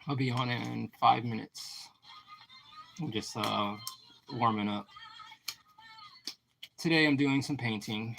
I'll be on in 5 minutes. I'm just warming up. Today I'm doing some painting.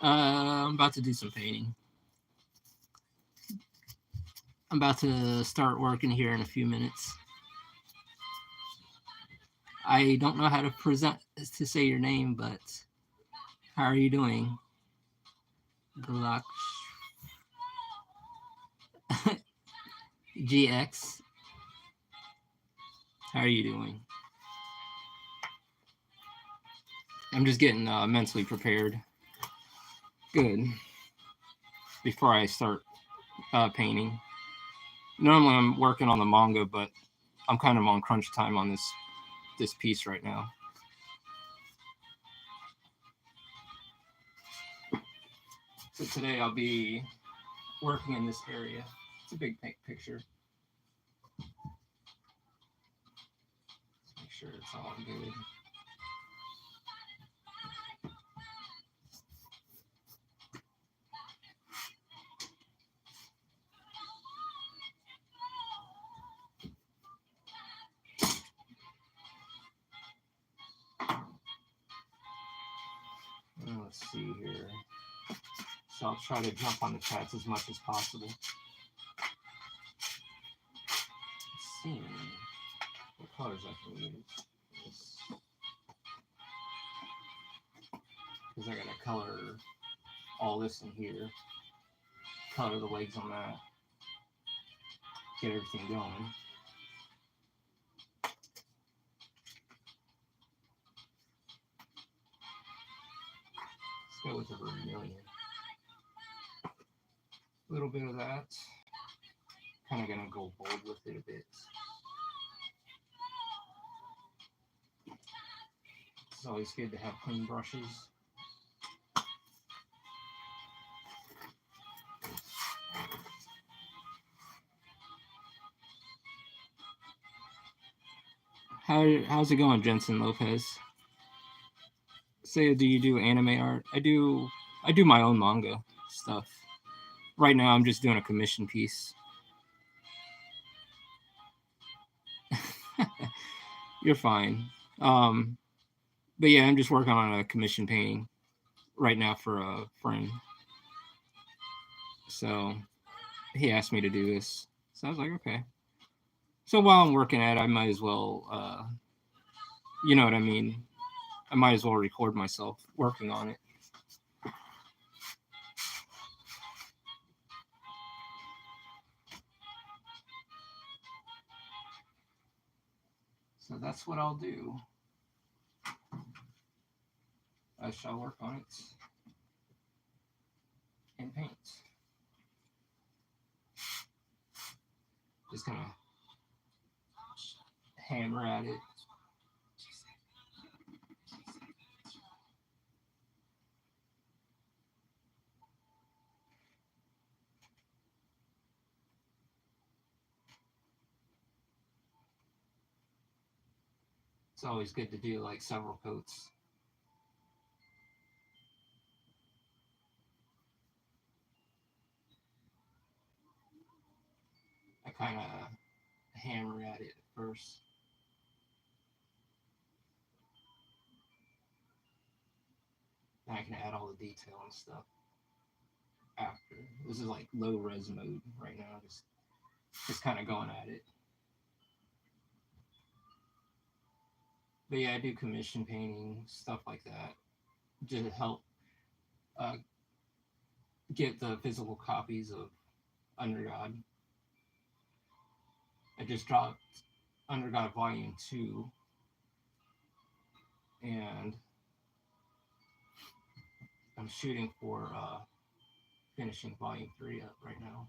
I'm about to do some painting. I'm about to start working here in a few minutes. I don't know how to say your name, but how are you doing? Galak GX. How are you doing? I'm just getting mentally prepared. Good. Before I start painting. Normally I'm working on the manga, but I'm kind of on crunch time on this piece right now. So today I'll be working in this area. It's a big picture. Let's make sure it's all good. Let's see here. So I'll try to jump on the chats as much as possible. Let's see what colors I can use. Because I gotta color all this in here. Color the legs on that. Get everything going. Let's go with the vermilion. A little bit of that. Kind of gonna go bold with it a bit. It's always good to have clean brushes. How's it going, Jensen Lopez? Say, do you do anime art? I do my own manga stuff. Right now I'm just doing a commission piece. You're fine. But yeah, I'm just working on a commission painting right now for a friend. So he asked me to do this. So I was like, okay. So while I'm working at it, I might as well, you know what I mean, I might as well record myself working on it. So that's what I'll do. I shall work on it and paint. Just gonna hammer at it. It's always good to do like several coats. I kind of hammer at it first. Then I can add all the detail and stuff after. This is like low res mode right now, just kind of going at it. But yeah, I do commission painting, stuff like that, just to help get the physical copies of Under God. I just dropped Under God Volume 2, and I'm shooting for finishing Volume 3 up right now.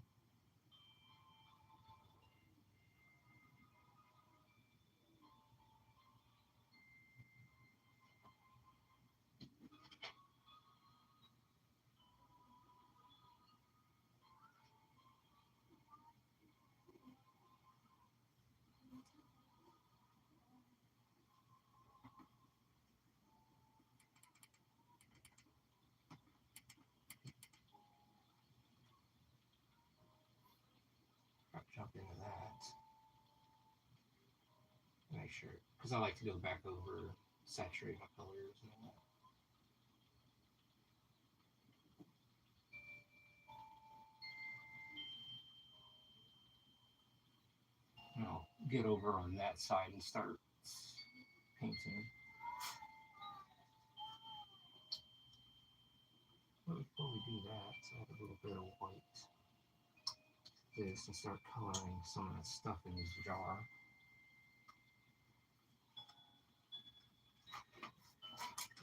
I'll jump into that. Make sure, because I like to go back over, saturate my colors and all that. And I'll get over on that side and start painting. But before we do that, add a little bit of white to this and start coloring some of that stuff in this jar.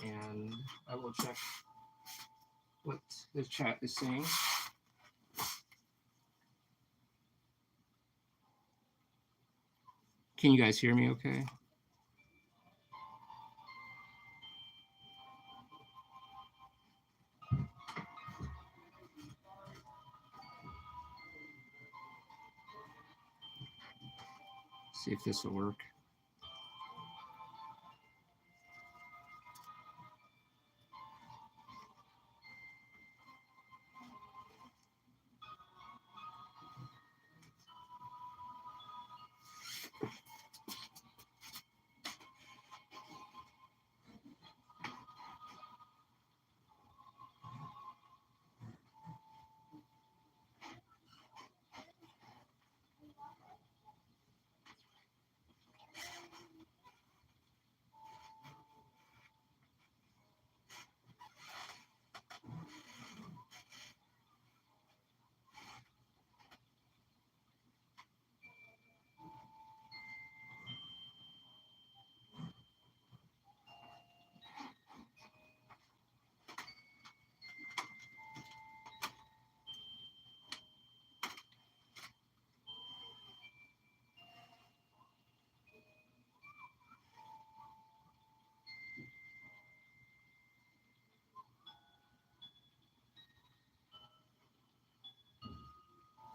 And I will check what the chat is saying. Can you guys hear me okay? See if this will work.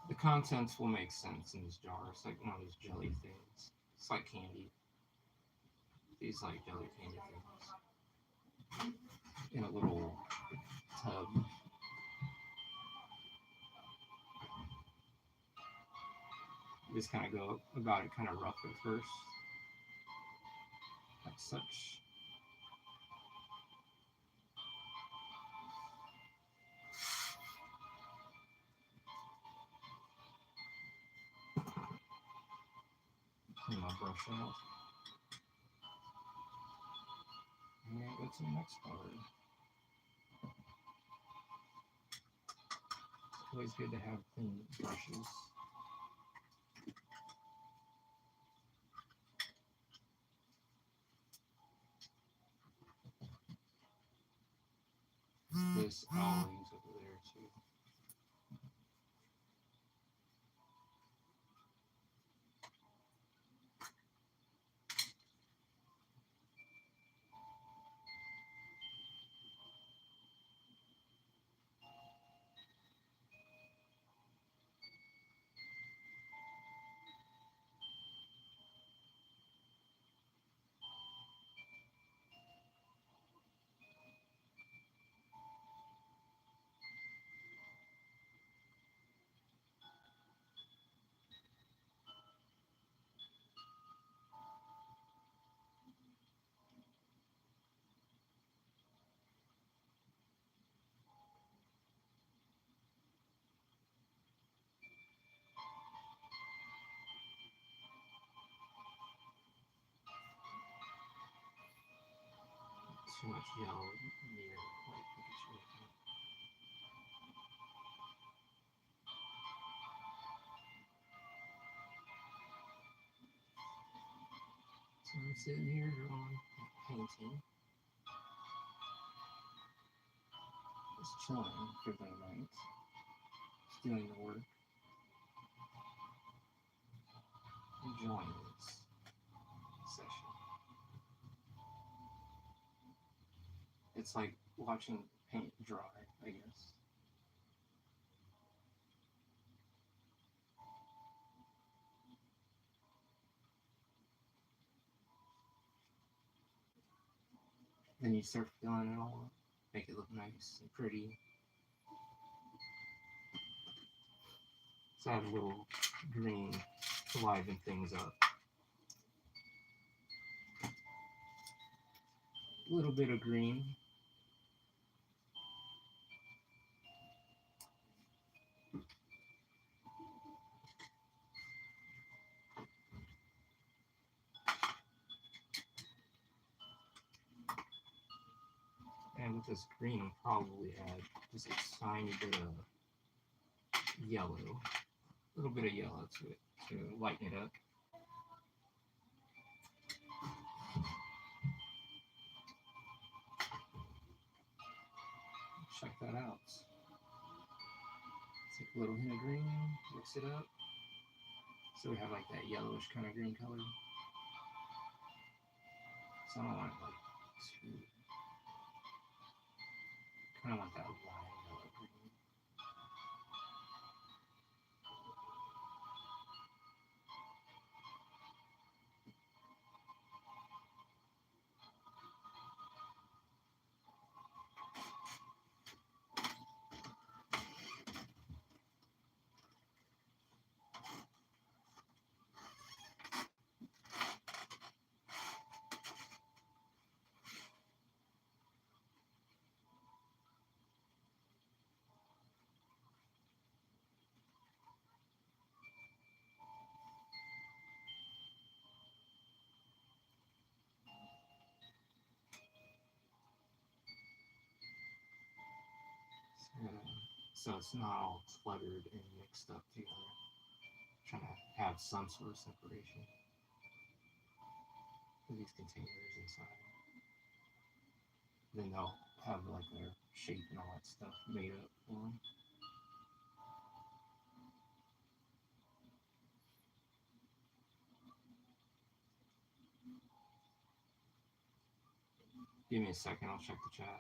The contents will make sense in this jar. It's like one of those jelly things. It's like candy. These like jelly candy things in a little tub. Just kind of go about it kind of rough at first, like such. Clean my brush out. And go What's the next card? It's always good to have clean brushes. This owling's over there too. Too much yellow near white picture. So I'm sitting here drawing, painting. Just chilling for the night. Just doing the work. Enjoying this session. It's like watching paint dry, I guess. Then you start filling it all up, make it look nice and pretty. So add a little green to liven things up. A little bit of green. And with this green, probably add just a tiny bit of yellow. A little bit of yellow to it to lighten it up. Check that out. Take a little hint of green, mix it up. So we have like that yellowish kind of green color. So I don't want it like too, kind of want that lime yellow green. So it's not all cluttered and mixed up together. Trying to have some sort of separation for these containers inside. Then they'll have like their shape and all that stuff made up for them. Give me a second, I'll check the chat.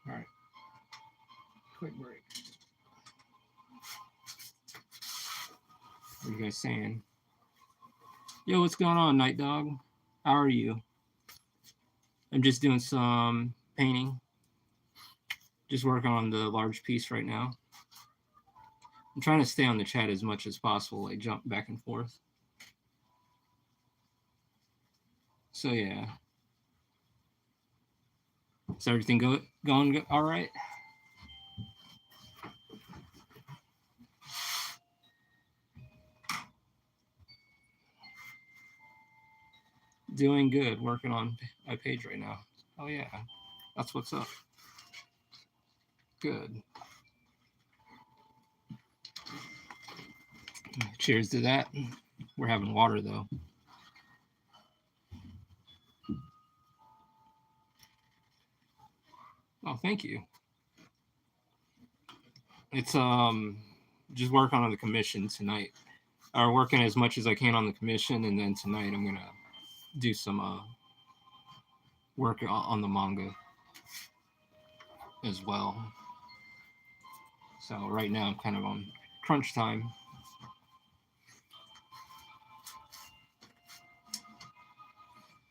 All right, quick break. What are you guys saying? Yo, what's going on, Night Dog? How are you? I'm just doing some painting. Just working on the large piece right now. I'm trying to stay on the chat as much as possible, like jump back and forth. So yeah. Is everything going all right? Doing good. Working on my page right now. Oh yeah, that's what's up. Good. Cheers to that. We're having water though. Oh, thank you. It's just working on the commission tonight. Or working as much as I can on the commission, and then tonight I'm gonna do some work on the manga as well. So right now I'm kind of on crunch time.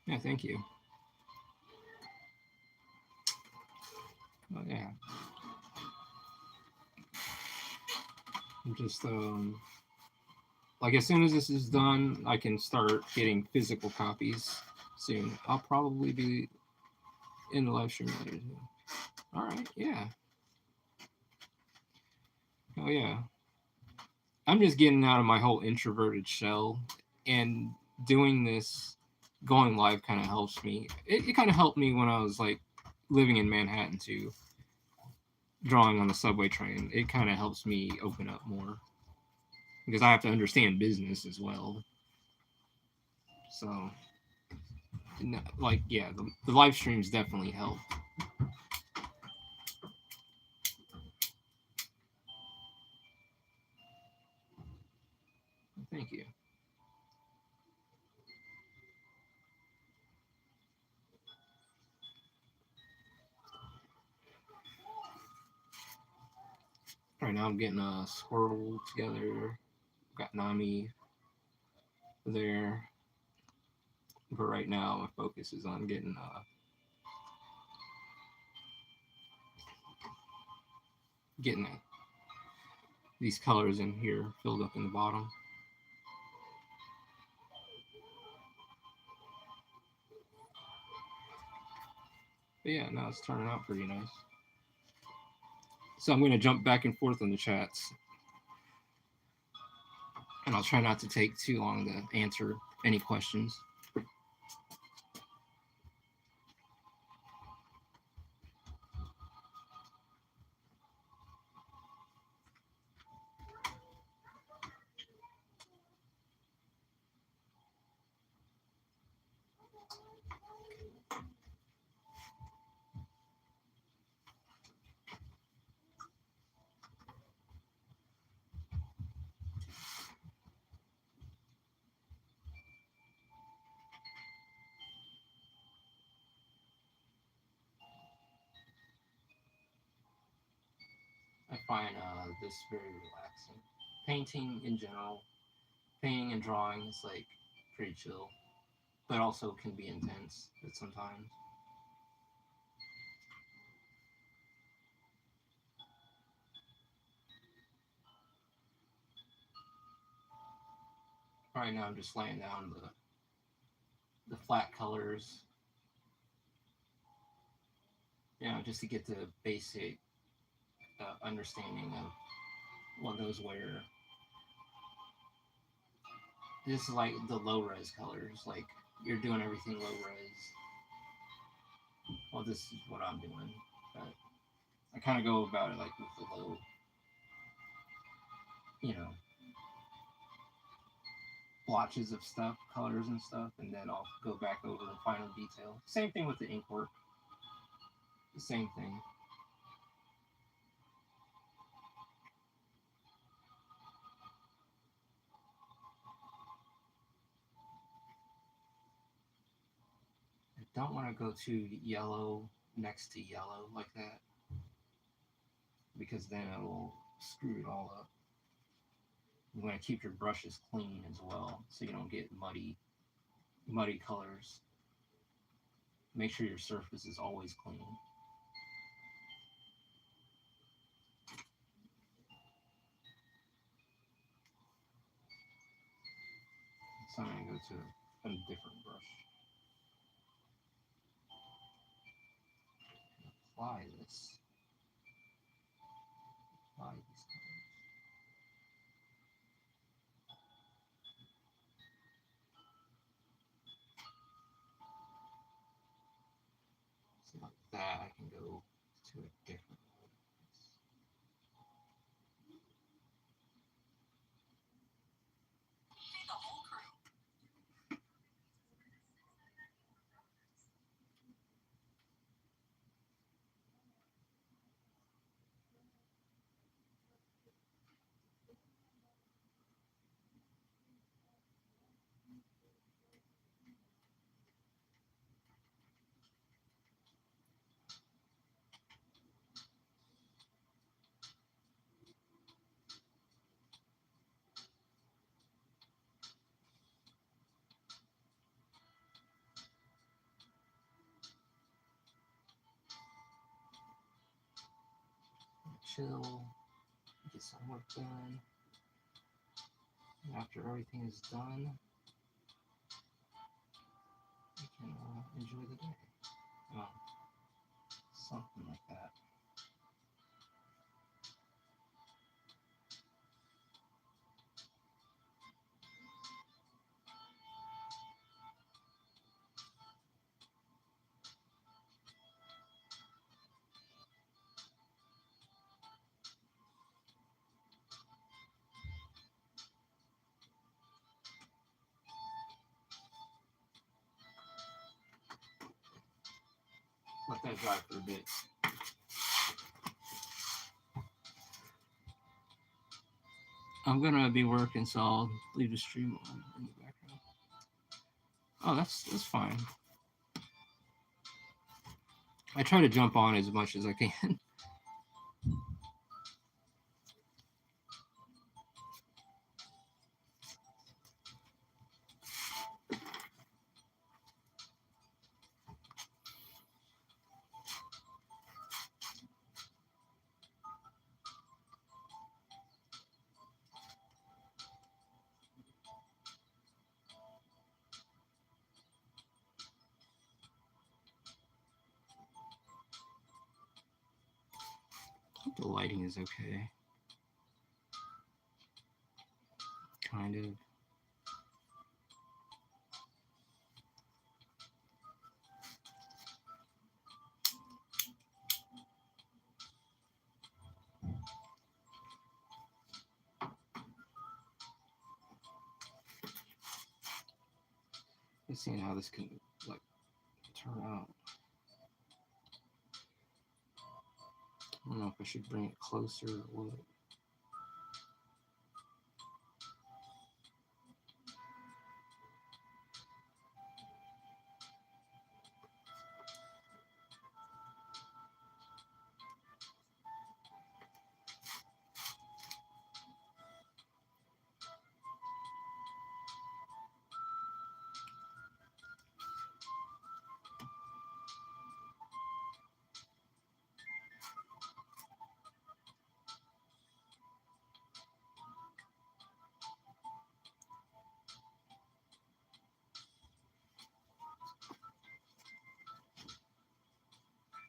Yeah, thank you. Oh yeah. I'm just like as soon as this is done, I can start getting physical copies soon. I'll probably be in the live stream later. All right, yeah. Oh yeah. I'm just getting out of my whole introverted shell, and doing this, going live kind of helps me. It kind of helped me when I was like living in Manhattan too, drawing on the subway train. It kind of helps me open up more because I have to understand business as well. So, like, yeah, the live streams definitely help. Thank you. Right now I'm getting a squirrel together. Got Nami there. But right now my focus is on getting these colors in here filled up in the bottom. But yeah, no, it's turning out pretty nice. So I'm going to jump back and forth on the chats. And I'll try not to take too long to answer any questions. I find this very relaxing. Painting in general, painting and drawing is like pretty chill, but also can be intense at sometimes. Right now I'm just laying down the flat colors, just to get the basic understanding of what goes where. This is like the low res colors, like you're doing everything low res. Well, this is what I'm doing, but I kind of go about it like with the low, blotches of stuff, colors and stuff, and then I'll go back over the final detail. Same thing with the ink work. The same thing. I don't want to go too yellow next to yellow like that, because then it'll screw it all up. You want to keep your brushes clean as well, so you don't get muddy colors. Make sure your surface is always clean. So I'm going to go to a different brush. Apply this. Apply these colors. So like that, I can go to a different one. Chill, get some work done. And after everything is done, I can enjoy the day. Something like that. Let that dry for a bit. I'm gonna be working, so I'll leave the stream on in the background. Oh, that's fine. I try to jump on as much as I can. I hope the lighting is okay. Kind of. Just seeing how this can like turn out. I don't know if I should bring it closer or what.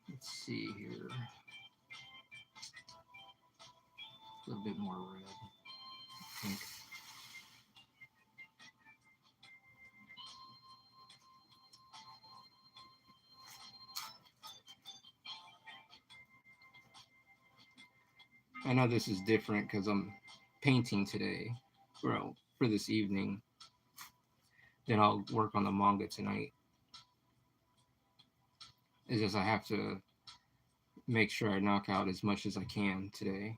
Let's see here. A little bit more red, I think. I know this is different because I'm painting today, for this evening. Then I'll work on the manga tonight. It's just I have to make sure I knock out as much as I can today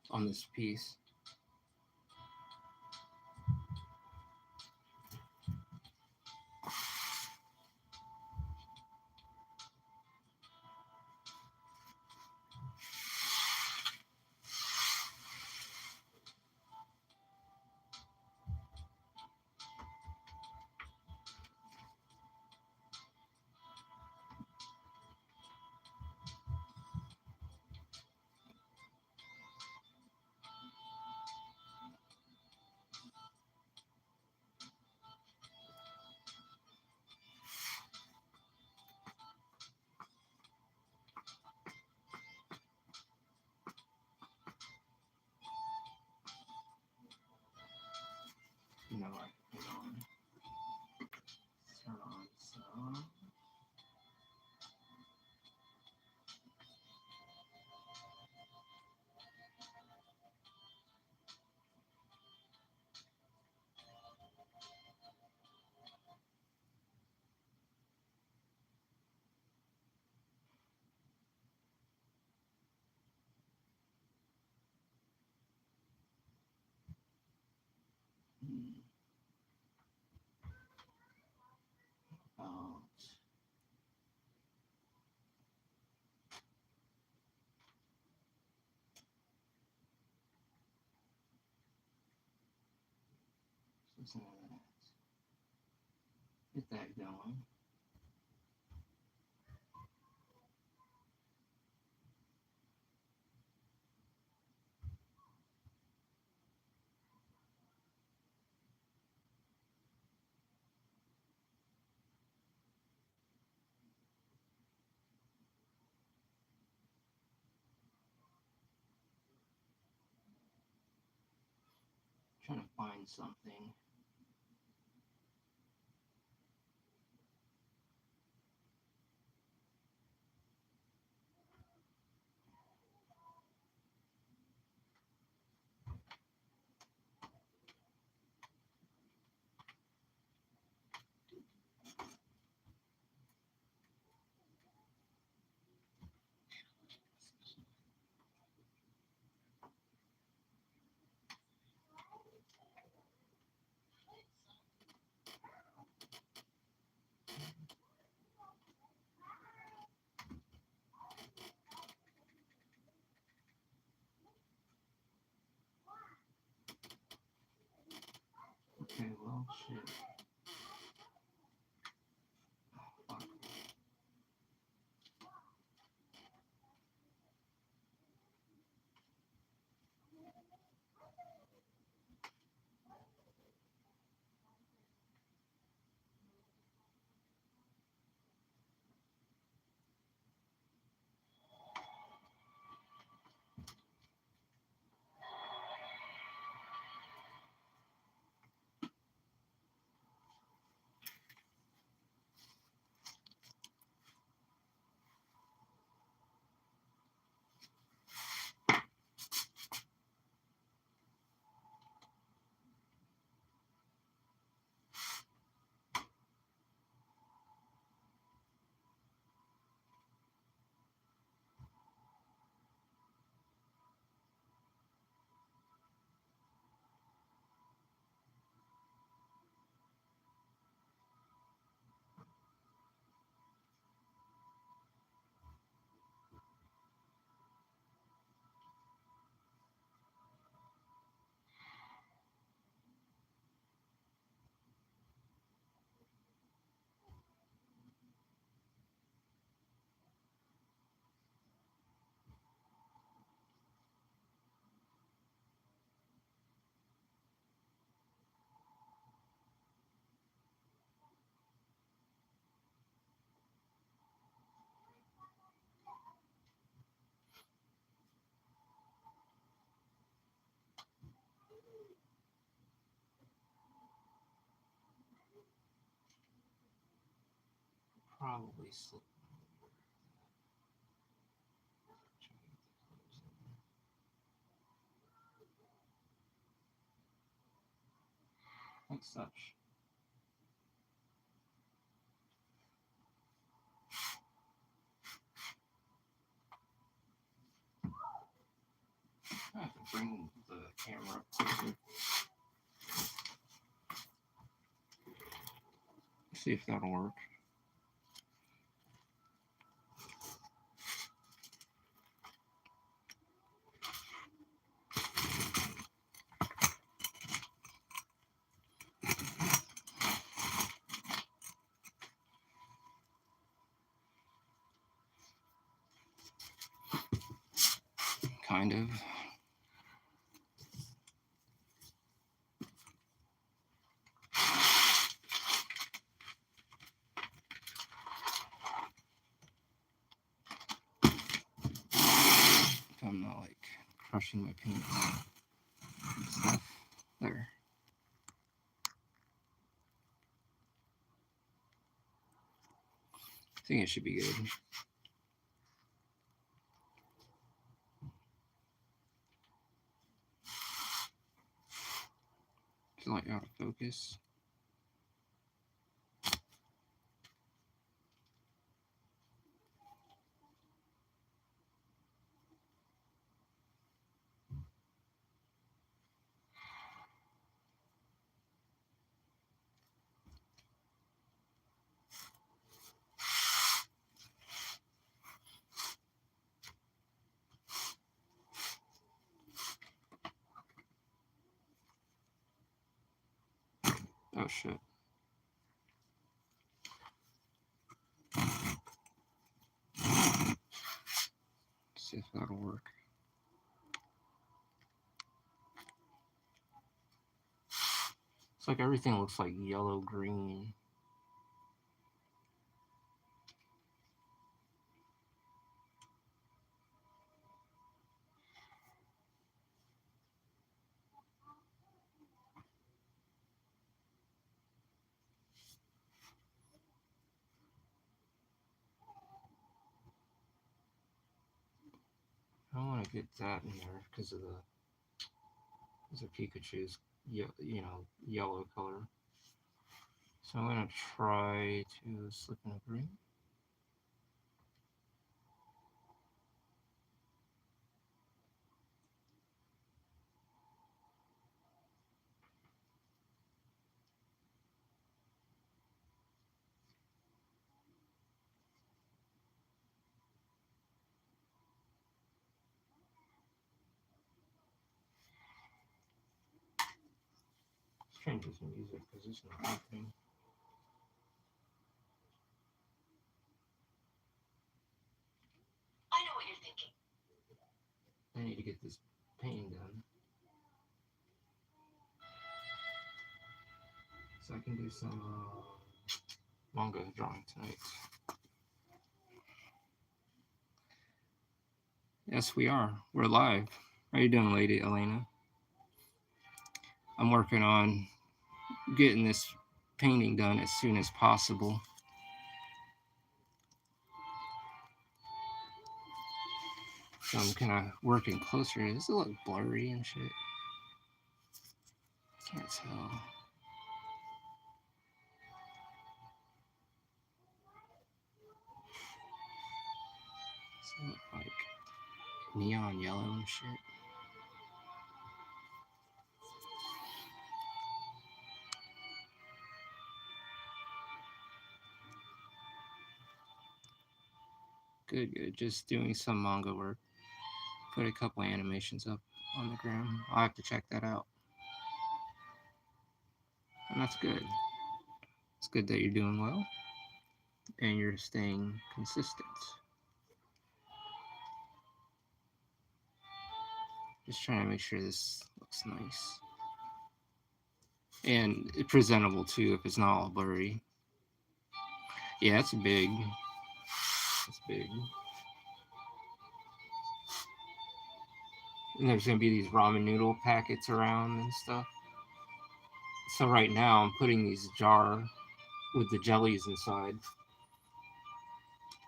on this piece. know I can put on. Turn on some. About some of that. Get that going. Trying to find something. Okay, well, shit. Oh, fuck. Probably slip. Like such. I have to bring the camera up closer. See if that'll work. Kind of. If I'm not like crushing my paint and stuff. There. think it should be good. It's like out of focus. Oh shit. Let's see if that'll work. It's like everything looks like yellow green. I don't want to get that in there because of Pikachu's yellow color. So I'm gonna try to slip in a green. Let's change this music because it's not happening. I know what you're thinking. I need to get this painting done so I can do some manga drawing tonight. Yes, we are. We're live. How you doing, Lady Elena? I'm working on getting this painting done as soon as possible. So I'm kind of working closer. Does it look blurry and shit? Can't tell. Does it look like neon yellow and shit? Good, good. Just doing some manga work. Put a couple animations up on the gram. I'll have to check that out. And that's good. It's good that you're doing well and you're staying consistent. Just trying to make sure this looks nice. And presentable too if it's not all blurry. Yeah, it's big. It's big. And there's gonna be these ramen noodle packets around and stuff. So right now I'm putting these jar with the jellies inside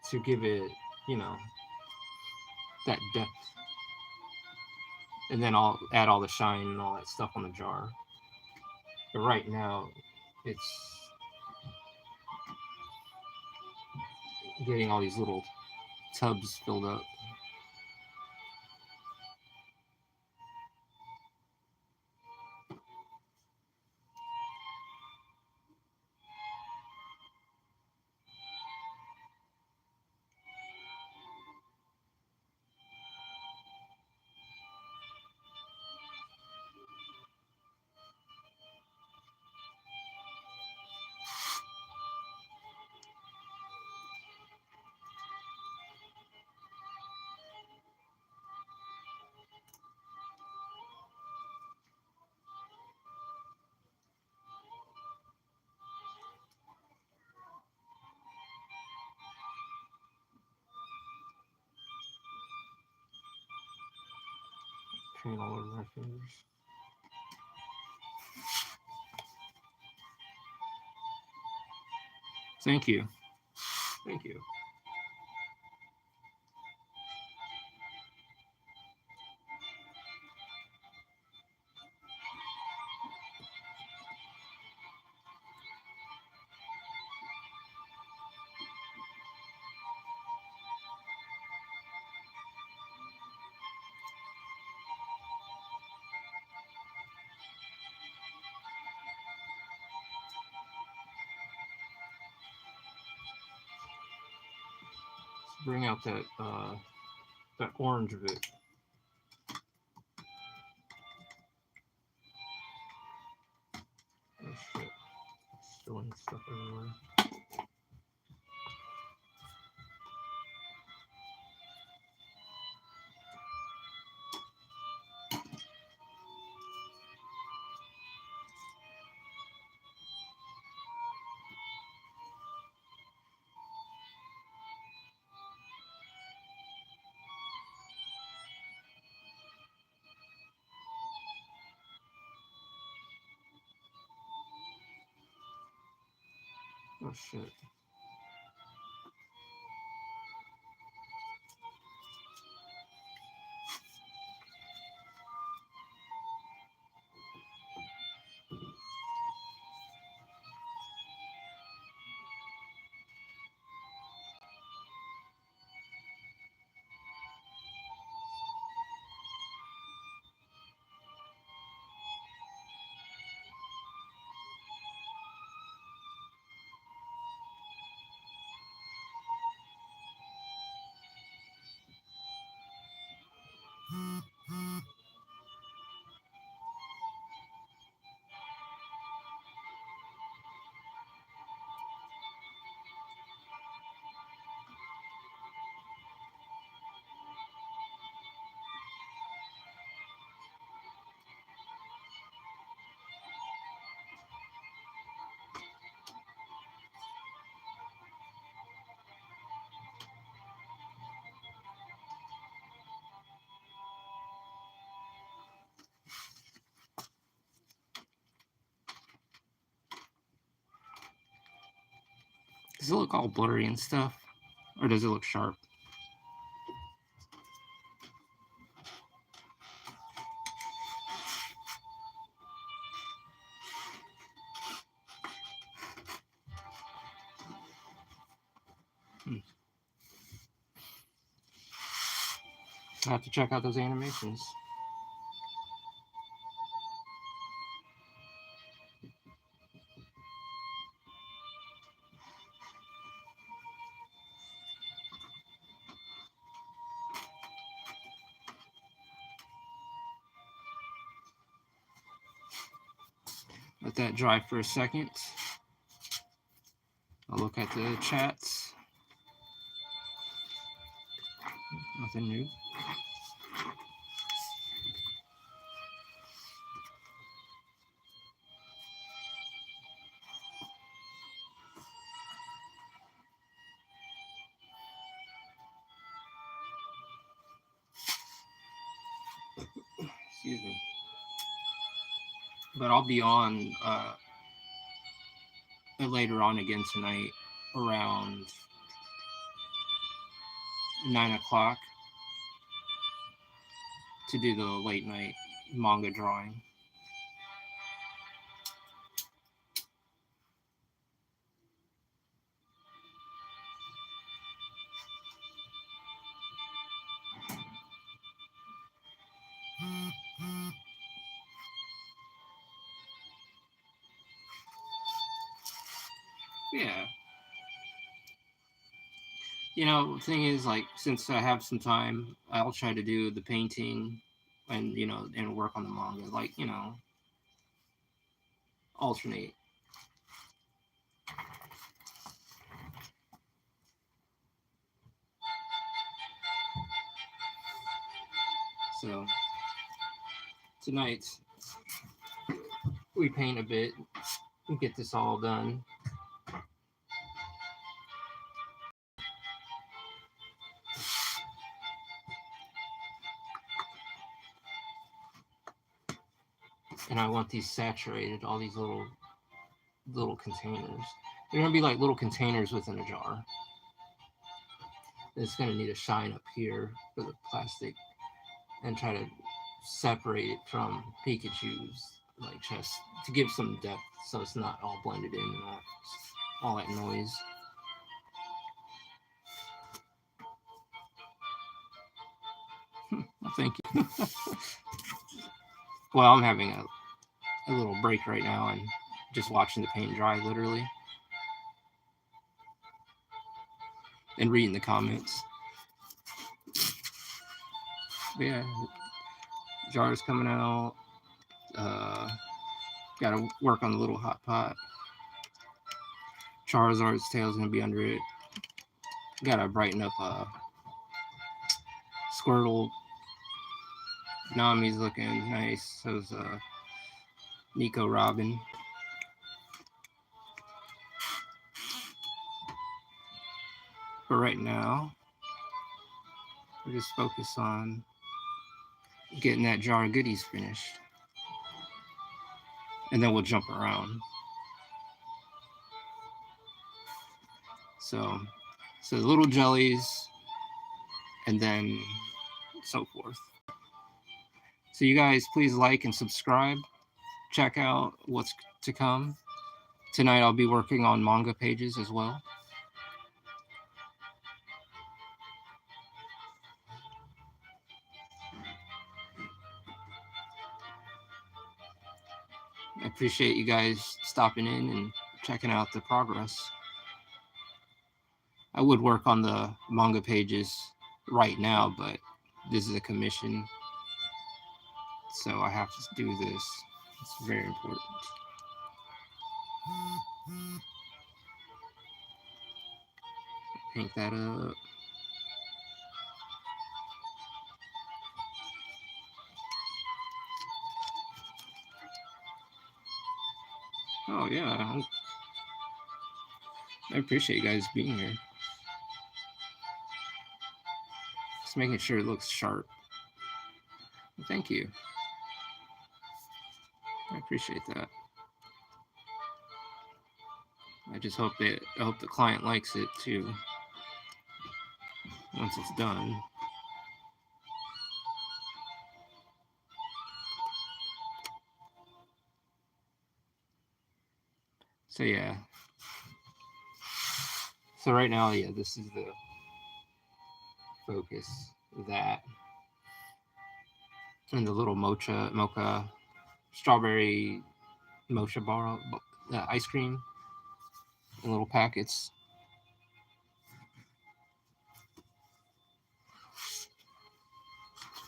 to give it, that depth. And then I'll add all the shine and all that stuff on the jar. But right now it's getting all these little tubs filled up. Paint all over my fingers. Thank you. Thank you. bring out that orange of it. Oh shit. Spilling stuff everywhere. Oh shit. Does it look all blurry and stuff? Or does it look sharp? I have to check out those animations. Let that dry for a second. I'll look at the chats. Nothing new. Excuse me. But I'll be on later on again tonight around 9 o'clock to do the late night manga drawing. Yeah. You know, the thing is, like, since I have some time, I'll try to do the painting and, you know, and work on the manga. Like, you know, alternate. So, tonight, we paint a bit and get this all done. And I want these saturated, all these little containers. They're gonna be like little containers within a jar. It's gonna need a shine up here for the plastic and try to separate it from Pikachu's like chest to give some depth so it's not all blended in and all that noise. Well, thank you. Well, I'm having a little break right now and just watching the paint dry, literally, and reading the comments. But yeah, jar's coming out. Gotta work on the little hot pot. Charizard's tail's gonna be under it. Gotta brighten up Squirtle. Nami's looking nice. So's Nico Robin. But right now, we're just focused on getting that jar of goodies finished. And then we'll jump around. So the little jellies, and then so forth. So you guys, please like and subscribe. Check out what's to come. Tonight I'll be working on manga pages as well. I appreciate you guys stopping in and checking out the progress. I would work on the manga pages right now, but this is a commission, so I have to do this. It's very important. Paint that up. Oh yeah, I appreciate you guys being here. Just making sure it looks sharp. Thank you. I appreciate that. I just hope the client likes it too once it's done. So yeah. So right now, yeah, this is the focus. That and the little mocha strawberry mocha bar ice cream in little packets.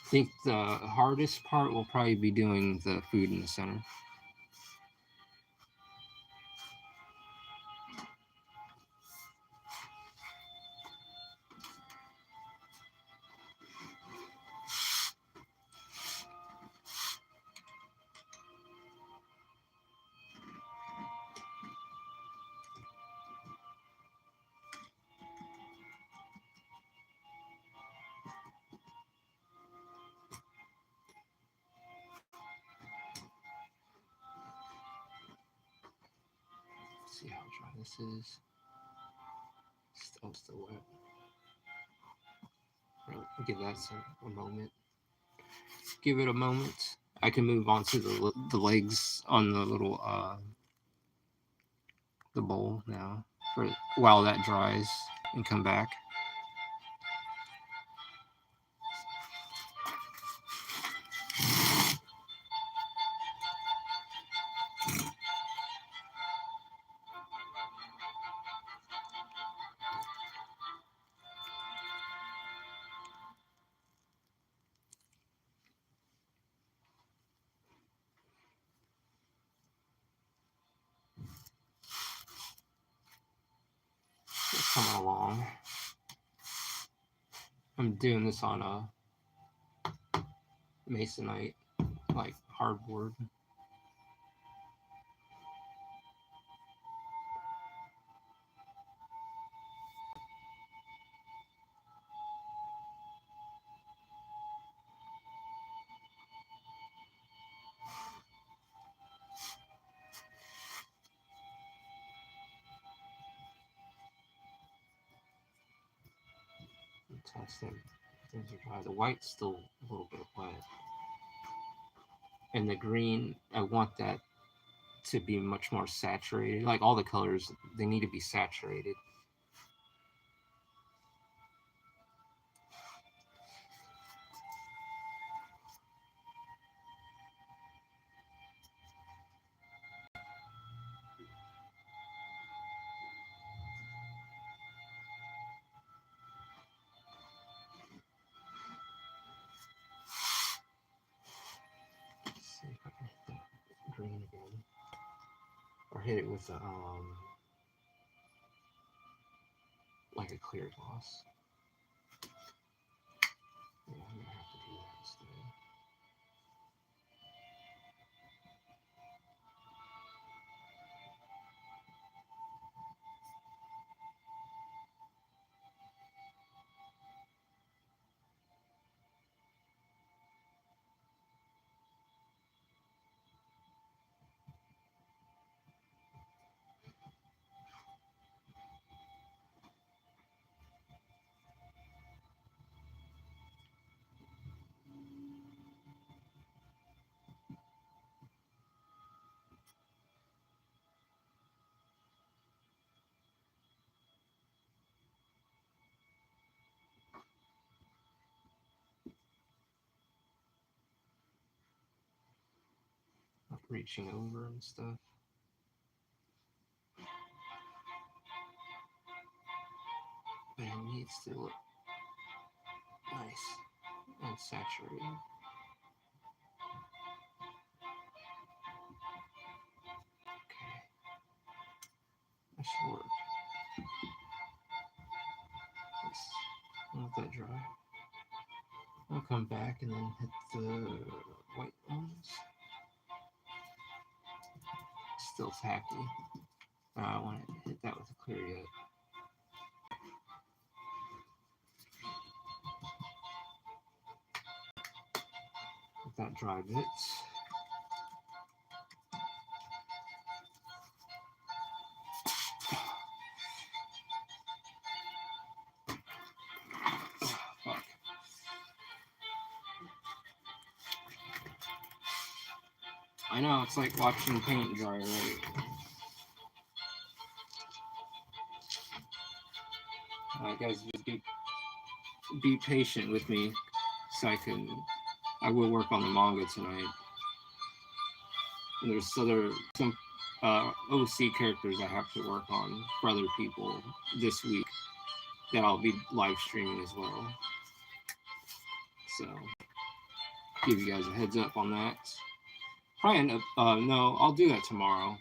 I think the hardest part will probably be doing the food in the center. Let's see how dry this is. Still wet. I'll give that a moment. Give it a moment. I can move on to the legs on the little the bowl now for while that dries and come back. It's coming along. I'm doing this on a masonite, like hardboard. Testing. Things are dry. The white's still a little bit wet. And the green, I want that to be much more saturated. Like all the colors, they need to be saturated. or hit it with a, like a clear gloss. Yeah, I'm gonna have to do that instead. Like reaching over and stuff. But it needs to look nice and saturated. Okay. That should work. I'll let that dry. I'll come back and then hit the white ones. Still tacky. I want to hit that with a clear yet. Let that dry bits. Fuck. I know, it's like watching paint dry, right? Guys, just be patient with me so I will work on the manga tonight. And there's some OC characters I have to work on for other people this week that I'll be live streaming as well. So give you guys a heads up on that. Probably end up, no, I'll do that tomorrow.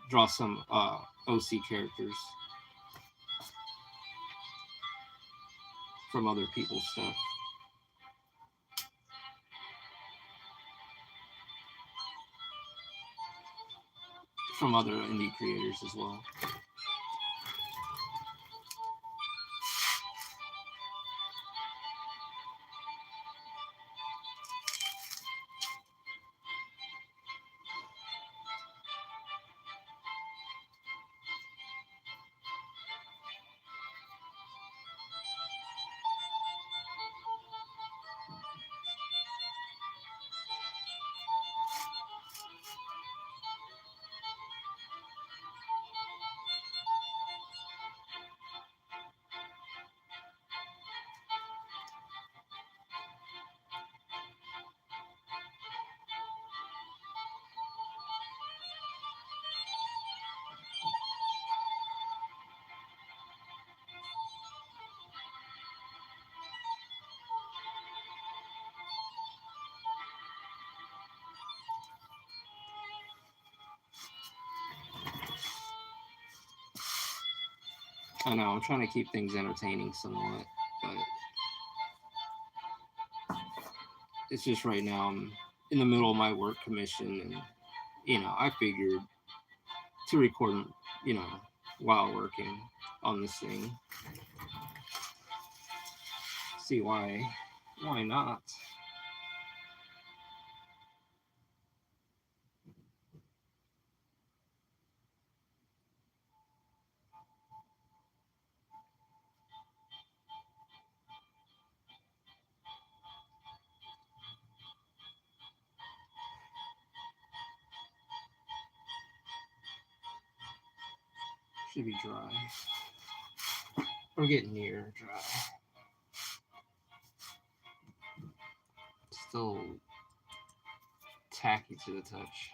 Draw some OC characters from other people's stuff. From other indie creators as well. I know, I'm trying to keep things entertaining somewhat, but it's just right now I'm in the middle of my work commission, and I figured to record, while working on this thing. See why not? Should be dry. Or getting near dry. Still tacky to the touch.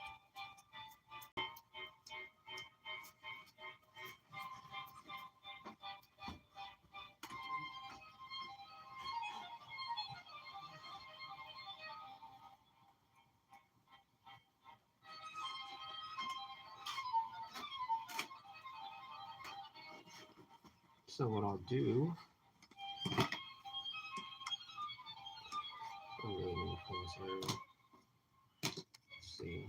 So what I'll do, I really need to clean this area. Let's see.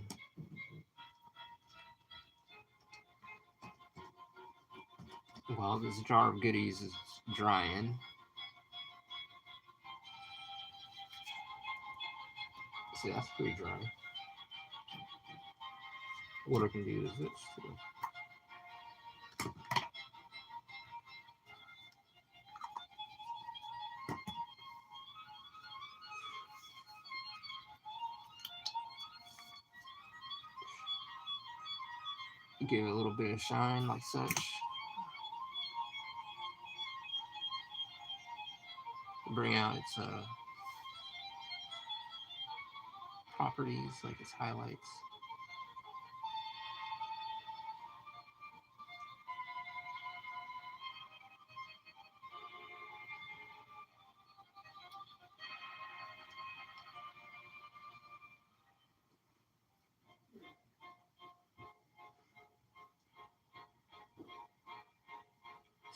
While this jar of goodies is drying, see, that's pretty dry. What I can do is this too. Give it a little bit of shine like such. Bring out its properties, like its highlights.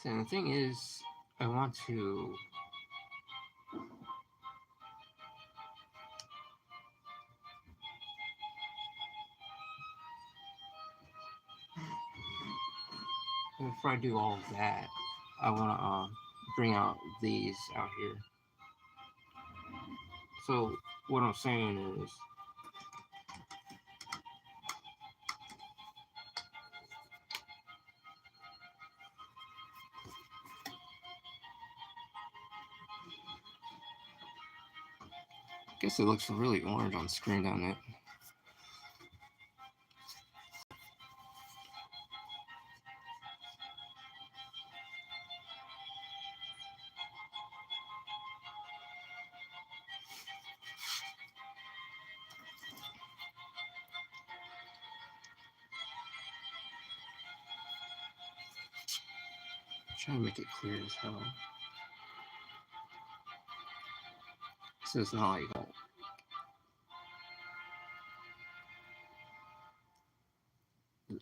So the thing is, I want to before I do all of that, I want to bring out these out here. So what I'm saying is, I guess it looks really orange on screen, doesn't it? Try to make it clear as hell. So it's not like that.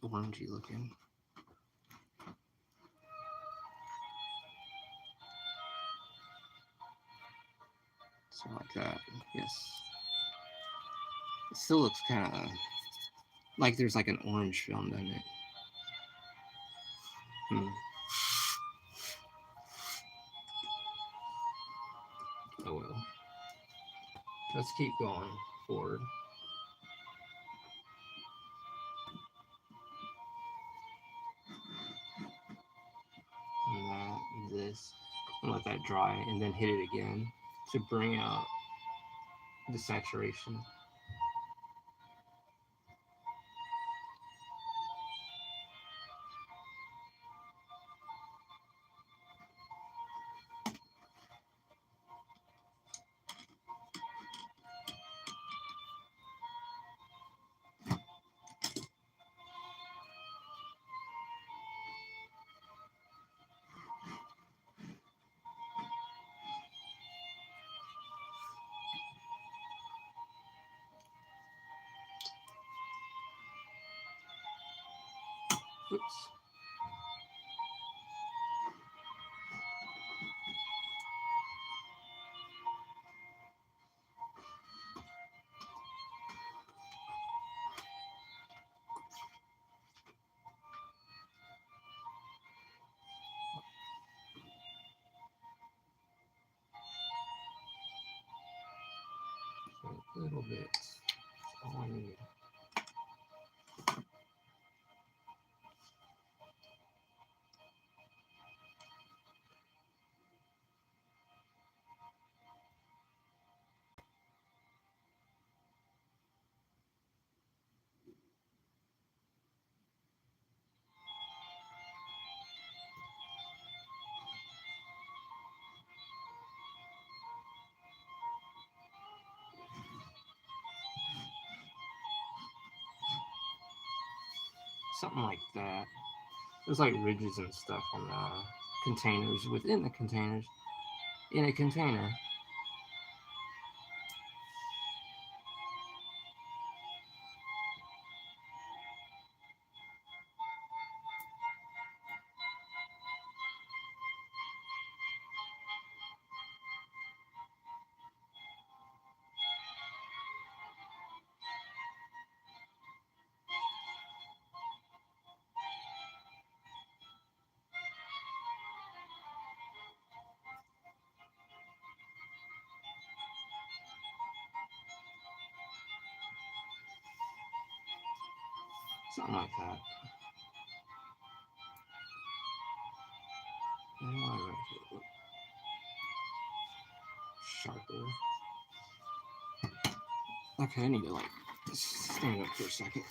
Orangey looking. So like that. Yes. It still looks kind of like there's like an orange film, doesn't it? Oh well. Let's keep going forward. And this. And let that dry and then hit it again to bring out the saturation. Oops. A little bit. That's all I need. Something like that. There's like ridges and stuff on the containers within the containers in a container. Something like that. And why right here look sharper. Okay, I need to like stand up for a second.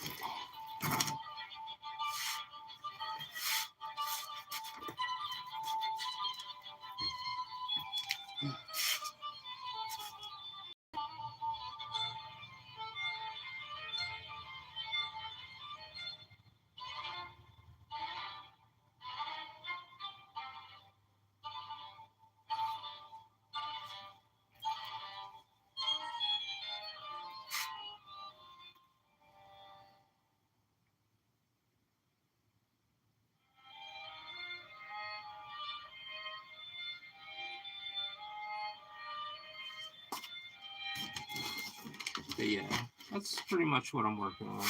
But yeah, that's pretty much what I'm working on.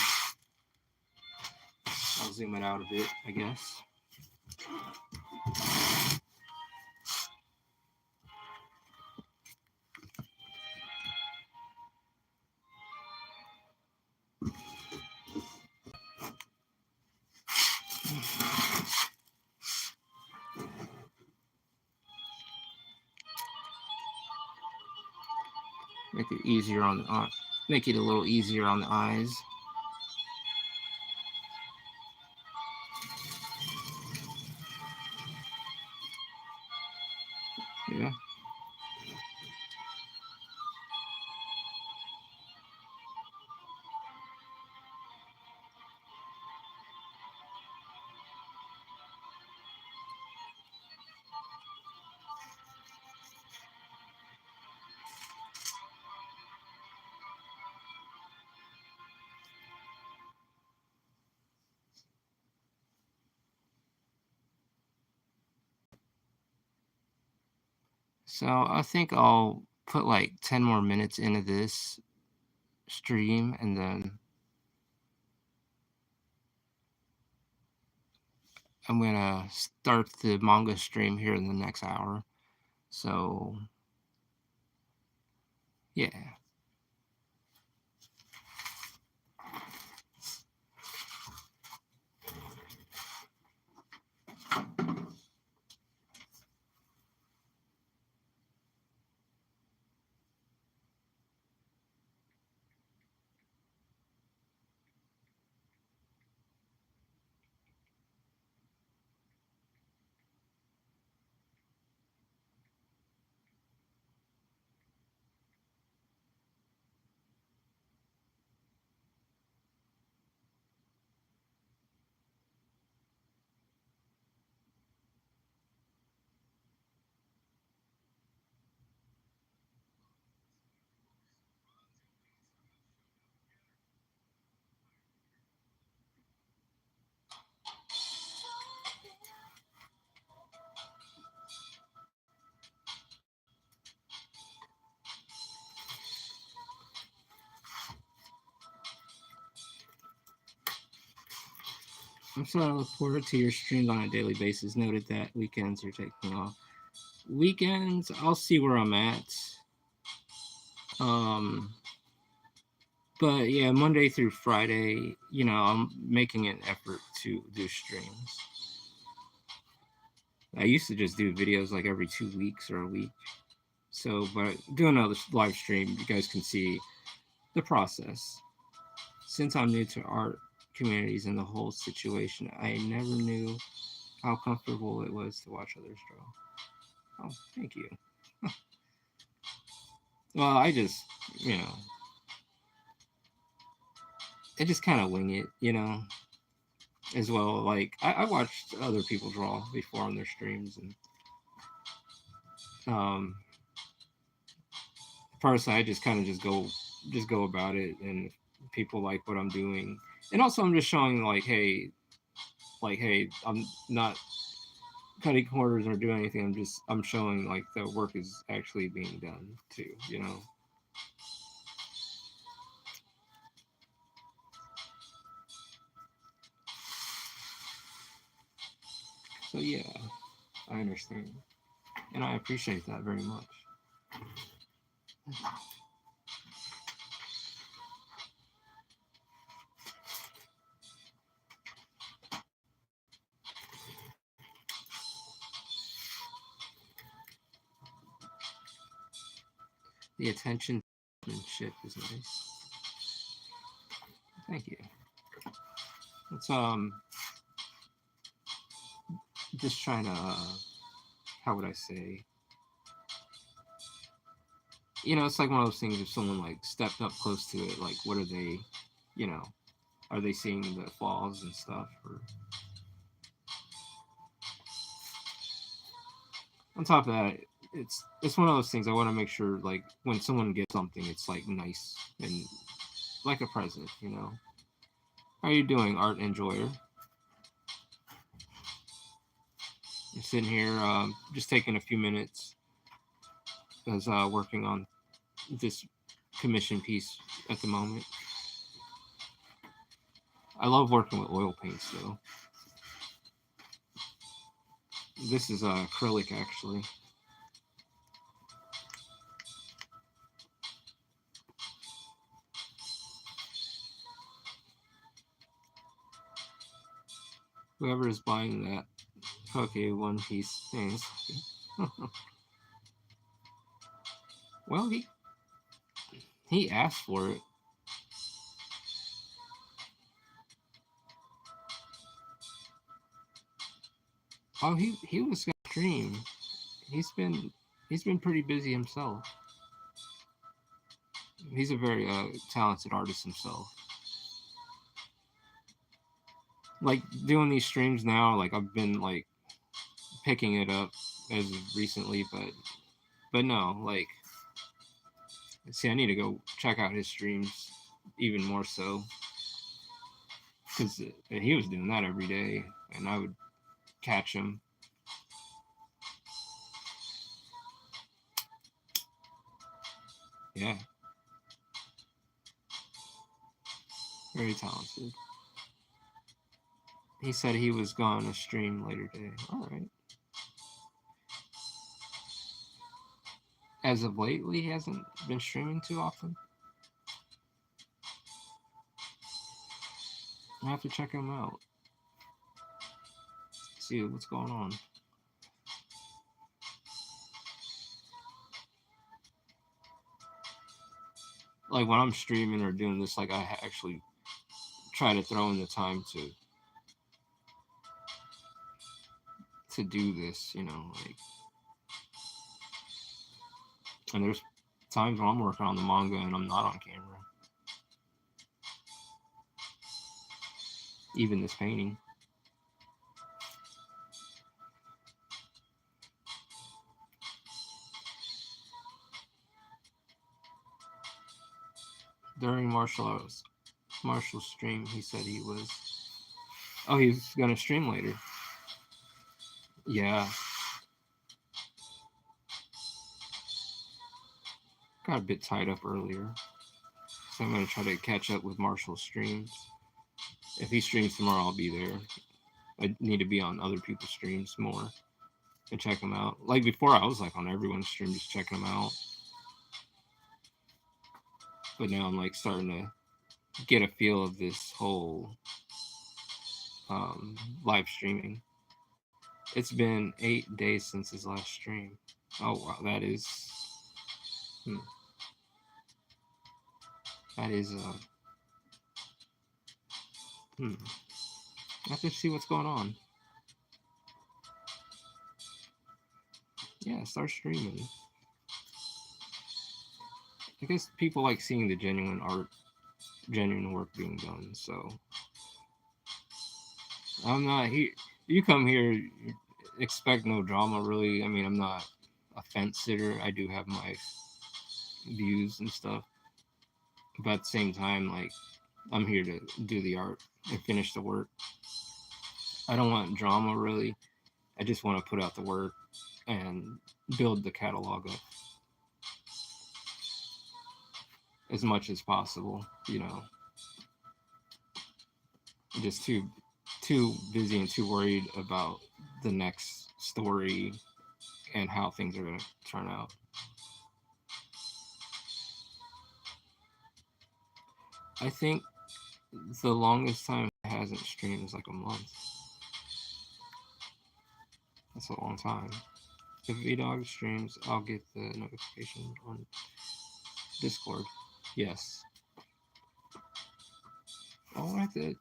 I'll zoom it out a bit, I guess. Make it easier on the make it a little easier on the eyes. Yeah. So I think I'll put like 10 more minutes into this stream, and then I'm gonna start the manga stream here in the next hour. So yeah. I'm so I look forward to your streams on a daily basis. Noted that weekends you're taking off. Weekends, I'll see where I'm at. But yeah, Monday through Friday, I'm making an effort to do streams. I used to just do videos like every 2 weeks or a week. So, but doing another live stream, you guys can see the process. Since I'm new to art communities and the whole situation, I never knew how comfortable it was to watch others draw. Oh, thank you. Well, I just, I just kind of wing it, as well. Like, I watched other people draw before on their streams, and personally, I just kind of just go about it, and if people like what I'm doing, and also I'm just showing hey, I'm not cutting corners or doing anything. I'm showing the work is actually being done too. So yeah, I understand, and I appreciate that very much. The attention ship is nice. Thank you. It's just trying to how would I say? It's like one of those things if someone like stepped up close to it, like what are they, are they seeing the flaws and stuff? Or on top of that, it's one of those things I want to make sure like when someone gets something, it's like nice and like a present. How are you doing, art enjoyer? I'm sitting here, just taking a few minutes as working on this commission piece at the moment. I love working with oil paints though. This is acrylic actually. Whoever is buying that okay one piece things. Well, he asked for it. Oh, he was gonna stream. He's been pretty busy himself. He's a very talented artist himself. Like doing these streams now, like I've been like picking it up as of recently, but no, like see, I need to go check out his streams even more so because he was doing that every day, and I would catch him. Yeah, very talented. He said he was going to stream later today. All right. As of lately, he hasn't been streaming too often. I have to check him out. See what's going on. Like when I'm streaming or doing this, like I actually try to throw in the time to do this, like. And there's times when I'm working on the manga and I'm not on camera. Even this painting. During Marshall's stream, he said he was. Oh, he's gonna stream later. Yeah. Got a bit tied up earlier. So I'm gonna try to catch up with Marshall's streams. If he streams tomorrow, I'll be there. I need to be on other people's streams more and check them out. Like before, I was like on everyone's stream just checking them out. But now I'm like starting to get a feel of this whole live streaming. It's been 8 days since his last stream. Oh wow, that is I have to see what's going on. Yeah, start streaming. I guess people like seeing the genuine art, genuine work being done. So I'm not here. You come here, expect no drama, really. I mean, I'm not a fence sitter. I do have my views and stuff, but at the same time, like I'm here to do the art and finish the work. I don't want drama, really. I just want to put out the work and build the catalog up as much as possible. Just too busy and too worried about the next story and how things are going to turn out. I think the longest time it hasn't streamed is like a month. That's a long time. If VDog streams, I'll get the notification on Discord. Yes. I'll have to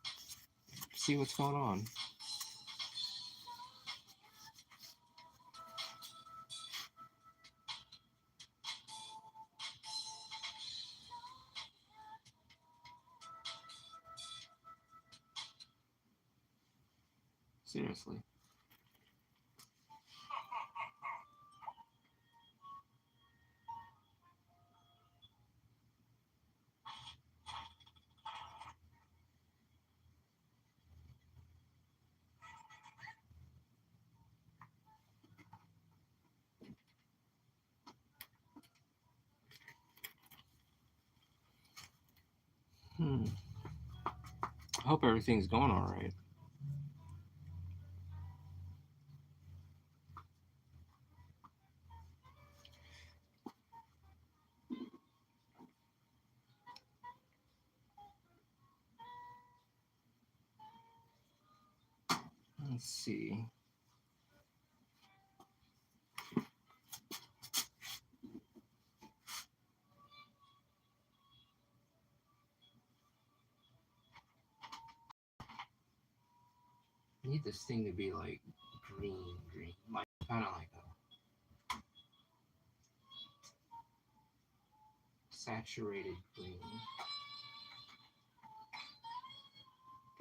see what's going on. Seriously. I hope everything's going all right. Let's see. I need this thing to be like green, like kind of like a saturated green,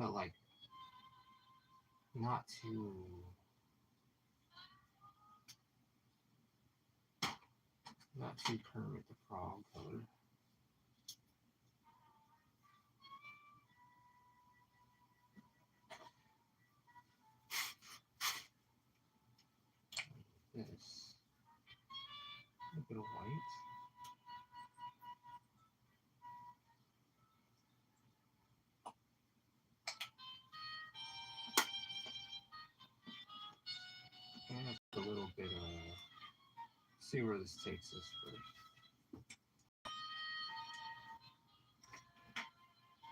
but like not too Kermit the Frog color. This a bit of white. And a little bit of, see where this takes us first.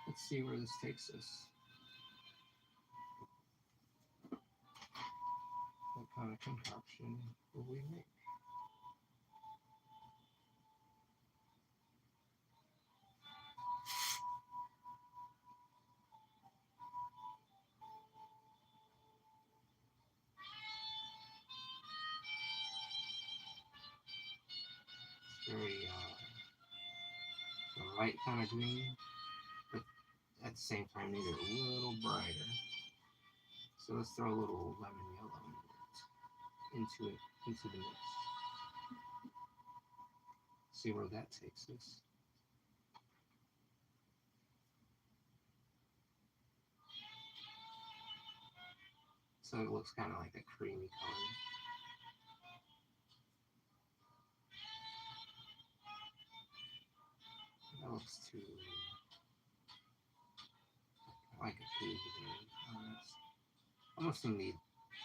Let's see where this takes us. What kind of concoction will we make? Very the right kind of green, but at the same time need it a little brighter. So let's throw a little lemon yellow into the mix. See where that takes us. So it looks kind of like a creamy color. That looks too like a pig green. Almost need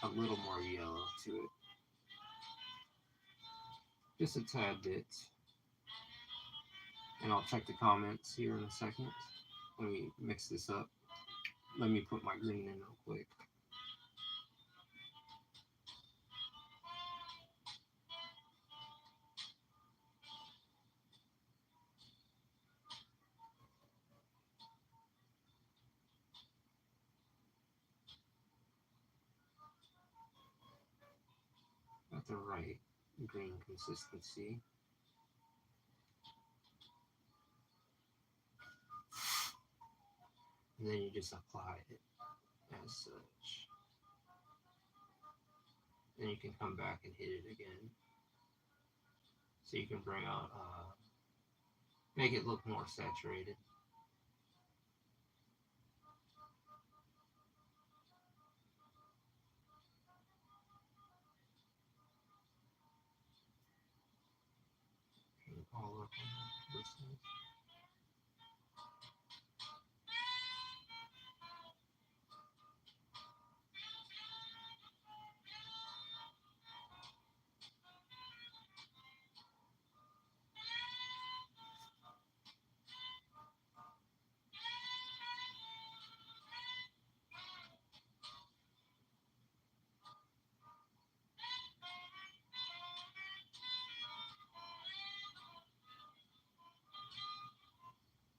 a little more yellow to it. Just a tad bit. And I'll check the comments here in a second. Let me mix this up. Let me put my green in real quick. Got the right green consistency. And then you just apply it as such. Then you can come back and hit it again. So you can bring out, make it look more saturated. All up on this side.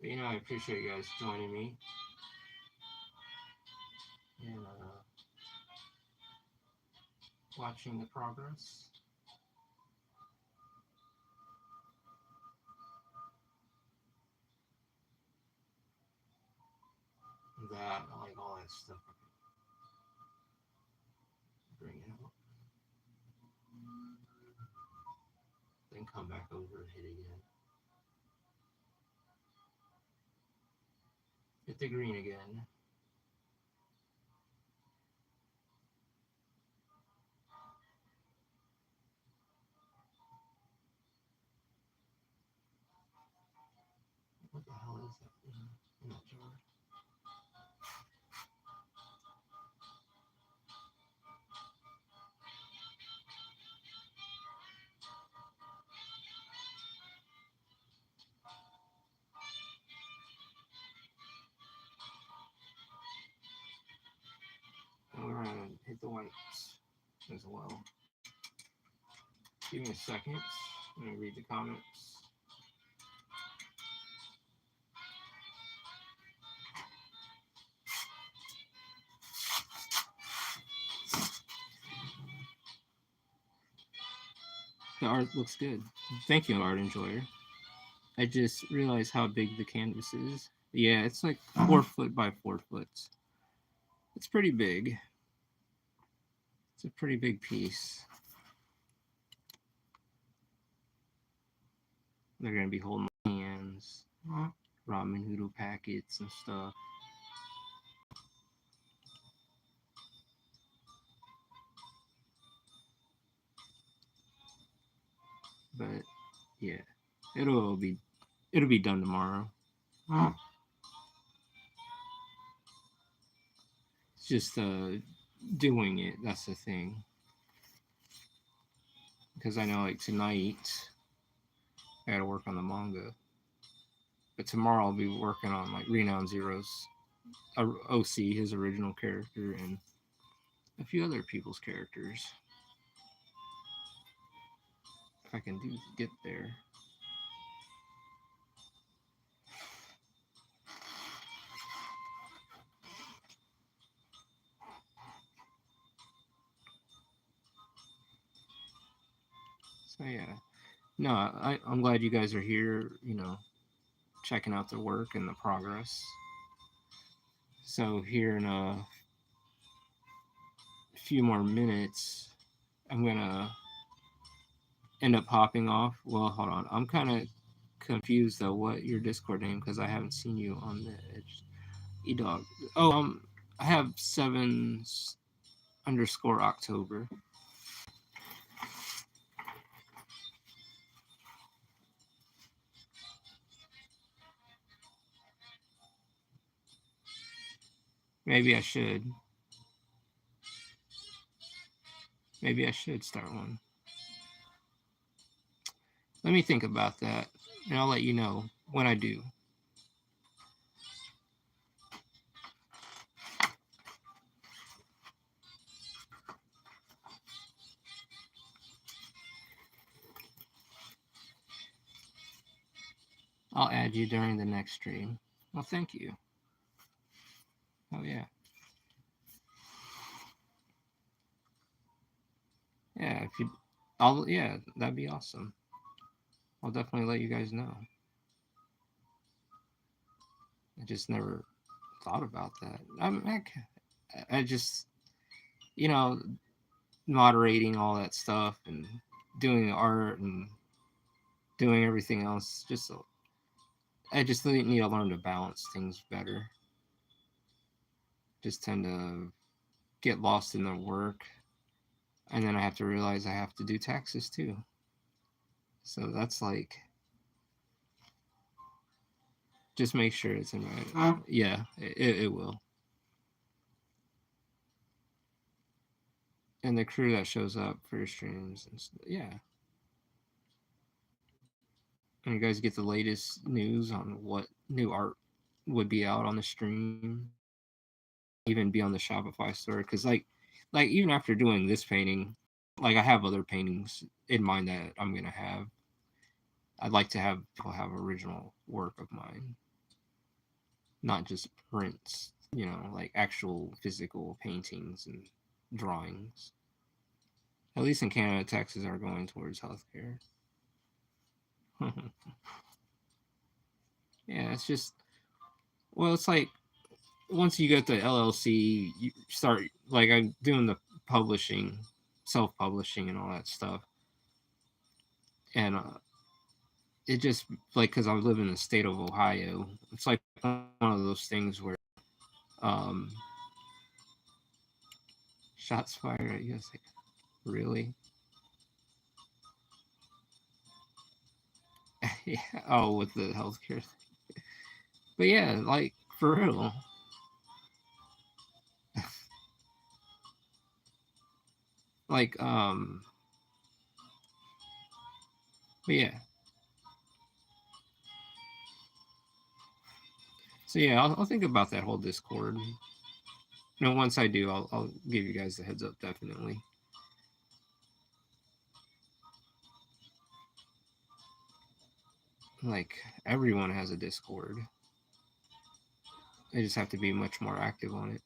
But, I appreciate you guys joining me. And watching the progress. That, I like all that stuff. Bring it up. Then come back over and hit again. Hit the green again. What the hell is that in that jar? And we're going to hit the whites as well. Give me a second. I'm going to read the comments. The art looks good. Thank you, art enjoyer. I just realized how big the canvas is. Yeah, it's like 4 foot by 4 foot. It's pretty big. It's a pretty big piece. They're going to be holding hands, ramen noodle packets and stuff. But yeah, it'll be done tomorrow. It's just doing it. That's the thing. Because I know like tonight I gotta work on the manga, but tomorrow I'll be working on like Renown Zero's OC, his original character, and a few other people's characters. If I can get there. So yeah, no, I'm glad you guys are here. Checking out the work and the progress. So here in a few more minutes, I'm gonna end up hopping off. Well, hold on. I'm kind of confused though. What your Discord name? Because I haven't seen you on the edge. E-Dog. Oh, I have 7_October. Maybe I should. Maybe I should start one. Let me think about that, and I'll let you know when I do. I'll add you during the next stream. Well, thank you. Oh, yeah. Yeah, yeah, that'd be awesome. I'll definitely let you guys know. I just never thought about that. I just, moderating all that stuff and doing art and doing everything else. I just need to learn to balance things better. Just tend to get lost in the work, and then I have to realize I have to do taxes too. So that's like, just make sure it's in my. Yeah, it will. And the crew that shows up for your streams and yeah. And you guys get the latest news on what new art would be out on the stream, even be on the Shopify store. Because like even after doing this painting, like I have other paintings in mind that I'm gonna have. I'd like to have people have original work of mine. not just prints, like actual physical paintings and drawings. At least in Canada, taxes are going towards healthcare. Yeah, it's just, well, it's like once you get the LLC, you start, like I'm doing the publishing, self-publishing and all that stuff. And it just, like, because I live in the state of Ohio, it's like one of those things where um, shots fired, I guess, like, really? Yeah. Oh, with the healthcare. But yeah, like, for real. Like, but yeah. So yeah, I'll think about that whole Discord. Once I do, I'll give you guys the heads up, definitely. Like, everyone has a Discord. They just have to be much more active on it.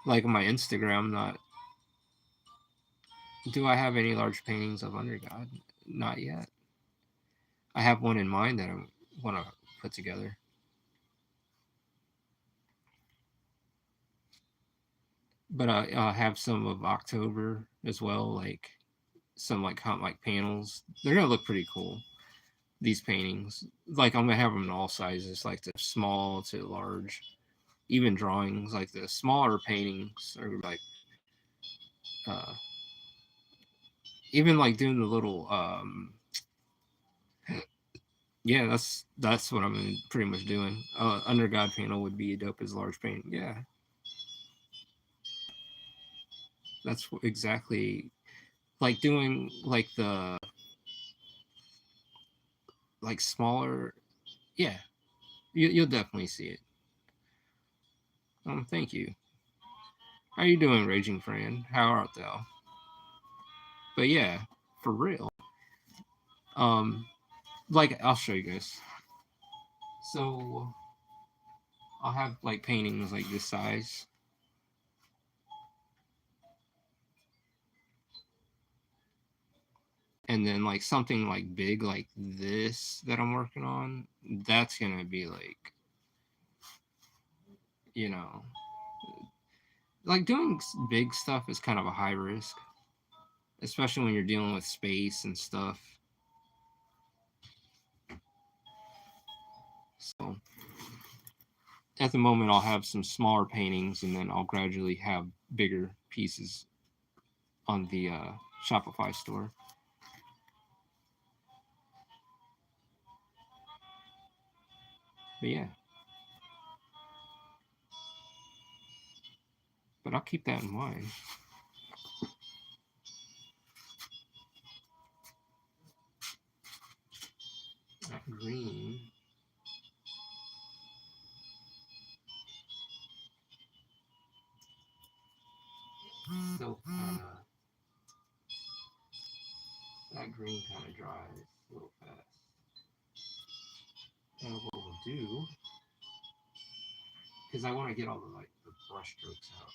Like my Instagram, not. Do I have any large paintings of Under God? Not yet. I have one in mind that I want to put together. But I'll have some of October as well, like some like panels. They're gonna look pretty cool. These paintings, like I'm gonna have them in all sizes, like the small to large, even drawings. Like the smaller paintings are like, uh, even like doing the little, yeah, that's what I'm pretty much doing. Under God panel would be dope as large painting. Yeah, that's exactly like doing like the like smaller. Yeah, you'll definitely see it. Thank you. How you doing, Raging Fran? How art thou? But yeah, for real. Um, like I'll show you guys. So I'll have like paintings like this size, and then like something like big like this that I'm working on. That's gonna be like, you know, like doing big stuff is kind of a high risk, especially when you're dealing with space and stuff. So at the moment, I'll have some smaller paintings, and then I'll gradually have bigger pieces on the Shopify store. But yeah, but I'll keep that in mind. That green. So that green kind of dries a little fast. And what we'll do, because I want to get all the brush strokes out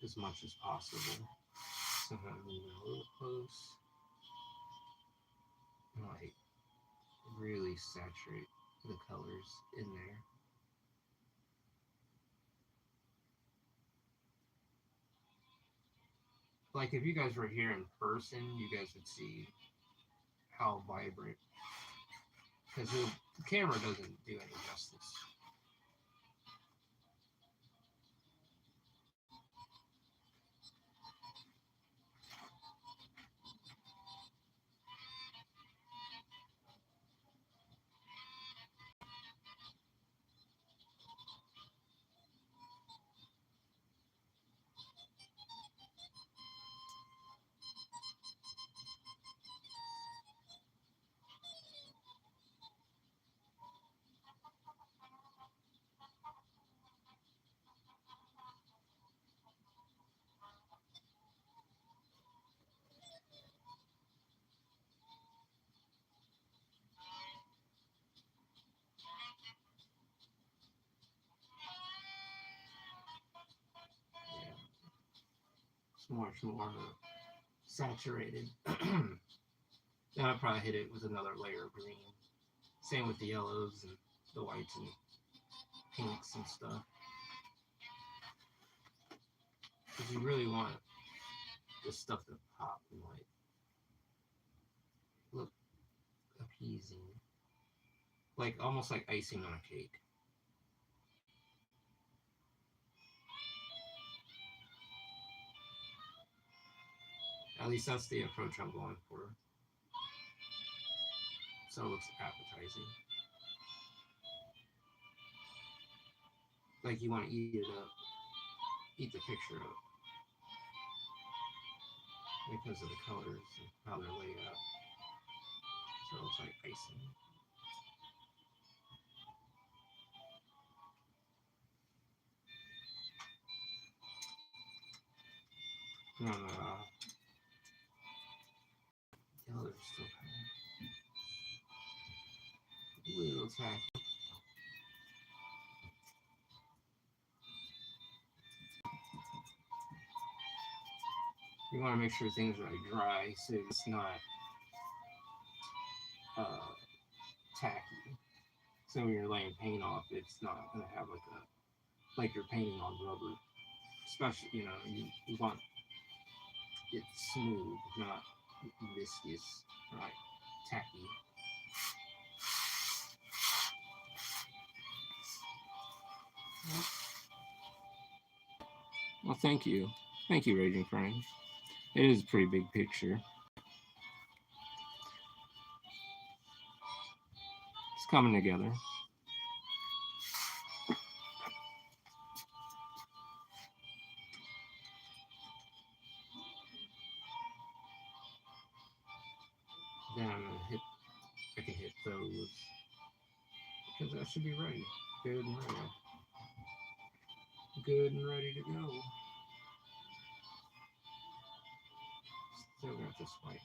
as much as possible. So I'm gonna move it a little close and like really saturate the colors in there. Like if you guys were here in person, you guys would see how vibrant, because the camera doesn't do any justice. much more saturated. Then I'll probably hit it with another layer of green. Same with the yellows and the whites and pinks and stuff. Because you really want this stuff to pop and like look appeasing. Like almost like icing on a cake. At least that's the approach I'm going for. So it looks appetizing. Like you want to eat it up. Eat the picture up. Because of the colors and how they're laid out. So it looks like icing. No, yellows are still kind of a little tacky. You want to make sure things are like dry so it's not tacky. So when you're laying paint off, it's not going to have like you're painting on rubber. Especially, you want it smooth, not viscous, right? Tacky. Well, thank you. Thank you, Raging Frame. It is a pretty big picture. It's coming together. Then I can hit those. Because that should be ready. Good and ready. Good and ready to go. Still got this white.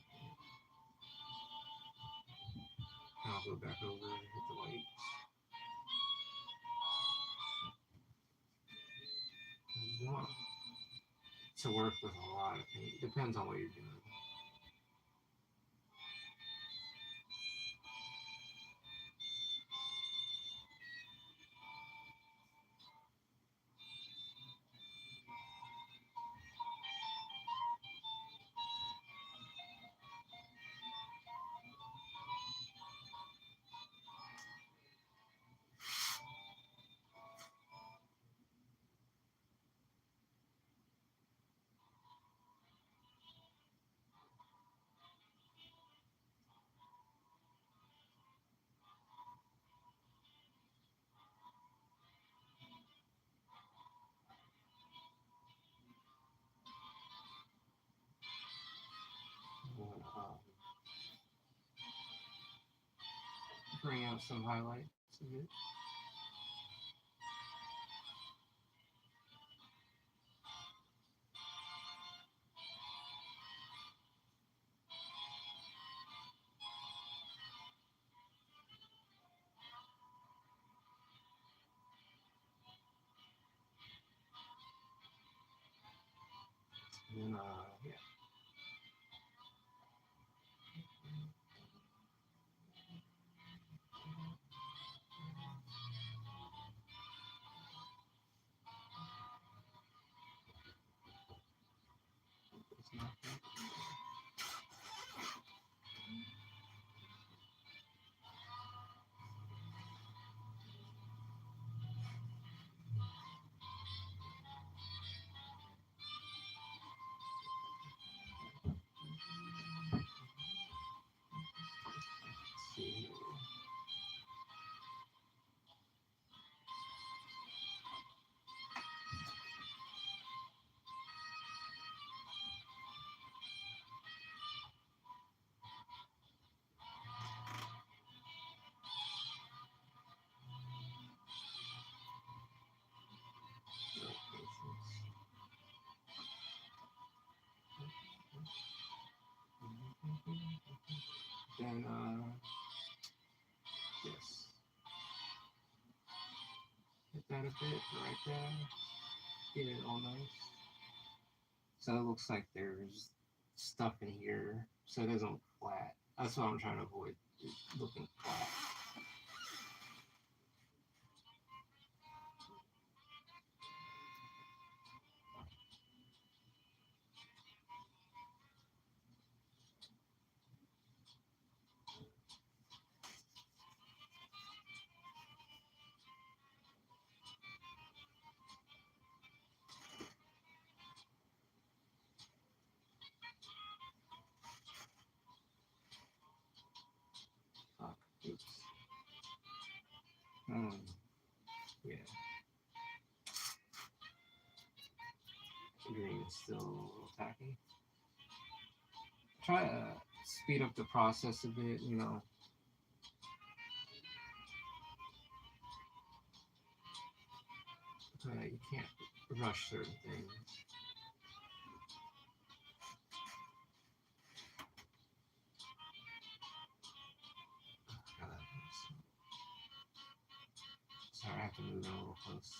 I'll go back over and hit the whites. You want to work with a lot of paint. Depends on what you're doing. Bring out some highlights of it. And yeah. See. Then yes. Hit that a bit right there. Get it all nice. So it looks like there's stuff in here, so it doesn't look flat. That's what I'm trying to avoid, looking flat. Fuck. Oops. Yeah. Green is still a little tacky. Try to speed up the process a bit, you know. You can't rush certain things. Sorry, I have to move it a little close.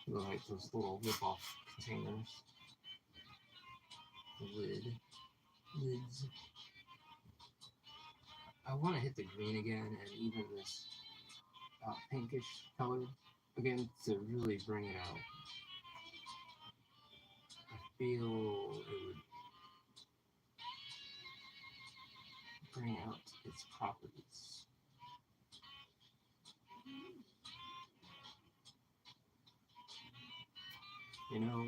Like those little rip-off containers. Lids. I want to hit the green again and even this pinkish color again to really bring it out. I feel it would bring out its properties. You know,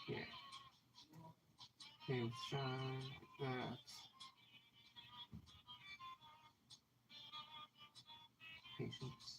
yeah. Okay, shine like that. Patience.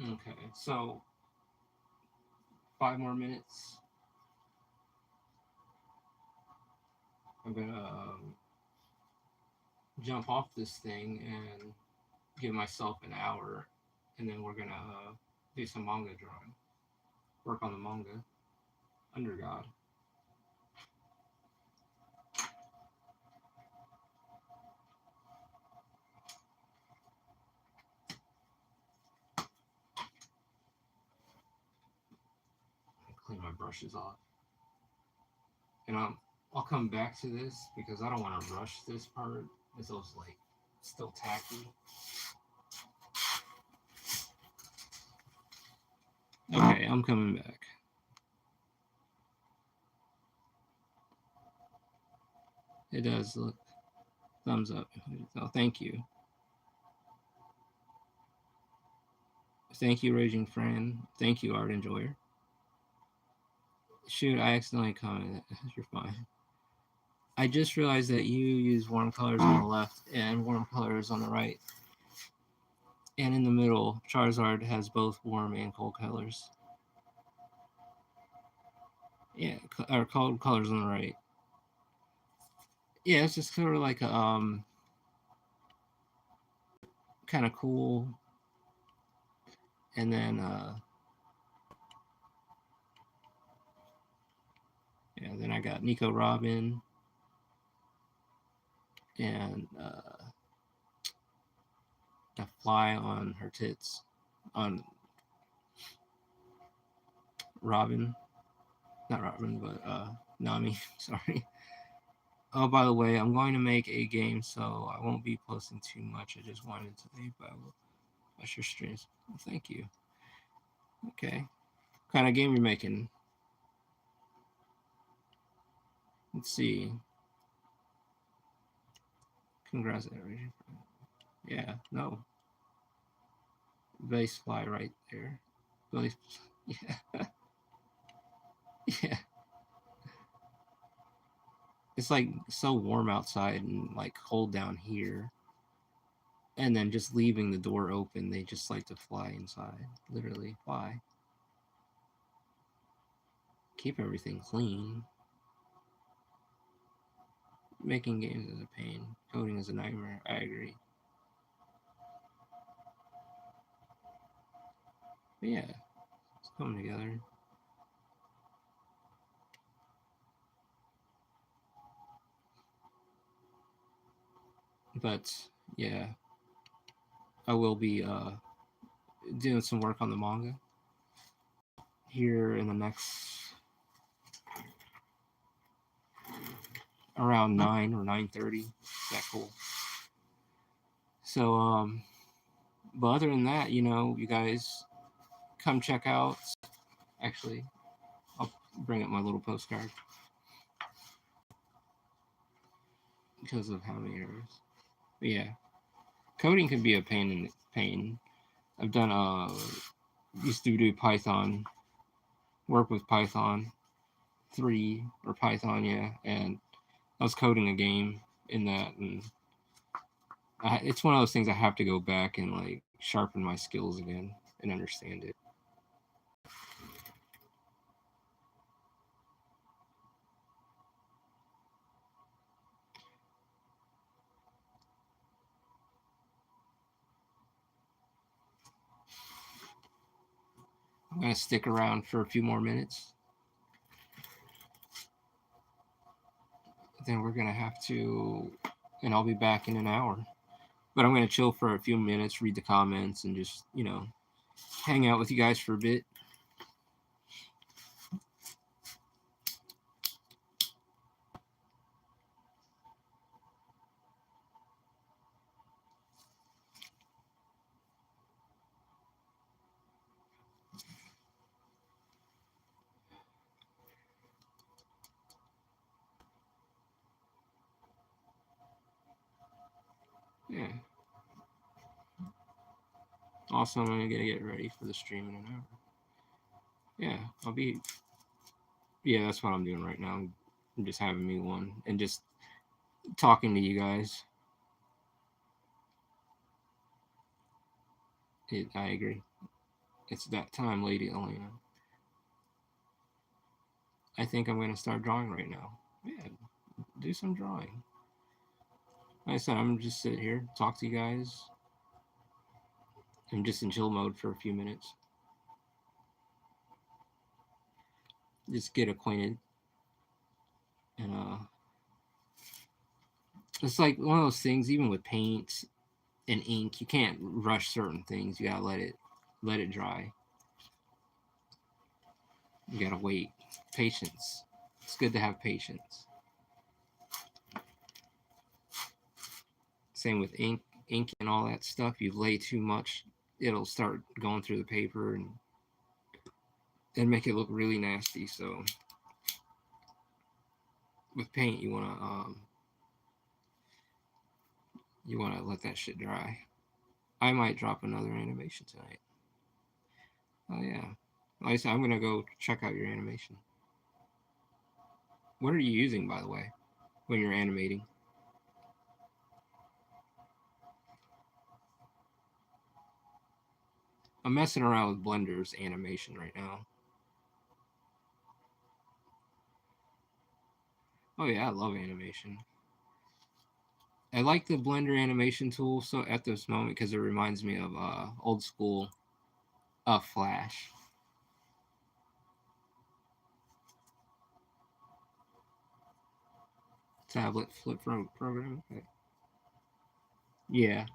Okay, so 5 more minutes. I'm gonna jump off this thing and give myself an hour, and then we're gonna do some manga drawing. Work on the manga. Under God. Clean my brushes off. And I'll come back to this because I don't want to rush this part. It's those like still tacky. Okay, I'm coming back. It does look. Thumbs up. Oh, thank you. Thank you, Raging Friend. Thank you, Art Enjoyer. Shoot, I accidentally commented. You're fine. I just realized that you use warm colors on the left and warm colors on the right. And in the middle, Charizard has both warm and cold colors. Yeah, or cold colors on the right. yeah, it's just sort of like a kind of cool. And then yeah, then I got Nico Robin and a fly on her tits on Robin, not Robin, but Nami. Sorry. Oh, by the way, I'm going to make a game, so I won't be posting too much. I just wanted to leave, but I will watch your streams. Well, thank you. Okay. What kind of game you're making? Let's see. Congratulations. Yeah, no. Base fly right there. Base, yeah, yeah. It's like so warm outside and like cold down here. And then just leaving the door open, they just like to fly inside. Literally fly. Keep everything clean. Making games is a pain. Coding is a nightmare. I agree. But yeah, it's coming together. But yeah, I will be doing some work on the manga here in the next around 9 or 9:30. Is that cool? So but other than that, you guys come check out. Actually, I'll bring up my little postcard because of how many errors. But yeah, coding can be a pain. I've done used to do Python, work with Python 3 or Python, yeah, and I was coding a game in that, and it's one of those things I have to go back and like sharpen my skills again and understand it. I'm gonna stick around for a few more minutes. Then we're gonna have to, and I'll be back in an hour. But I'm gonna chill for a few minutes, read the comments, and just hang out with you guys for a bit. Yeah. Also, I'm gonna get ready for the stream in an hour. Yeah, I'll be. Yeah, that's what I'm doing right now. I'm just having me one and just talking to you guys. I agree. It's that time, Lady Elena. I think I'm gonna start drawing right now. Yeah, do some drawing. Like I said, I'm just sit here, talk to you guys. I'm just in chill mode for a few minutes. Just get acquainted. And it's like one of those things, even with paint and ink, you can't rush certain things. You gotta let it dry. You gotta wait. Patience. It's good to have patience. Same with ink and all that stuff. You lay too much, it'll start going through the paper and make it look really nasty. So with paint, you wanna let that shit dry. I might drop another animation tonight. Oh yeah. Like I said, I'm gonna go check out your animation. What are you using, by the way, when you're animating? I'm messing around with Blender's animation right now. Oh yeah, I love animation. I like the Blender animation tool so at this moment because it reminds me of old school Flash. Tablet flip program. Okay. Yeah,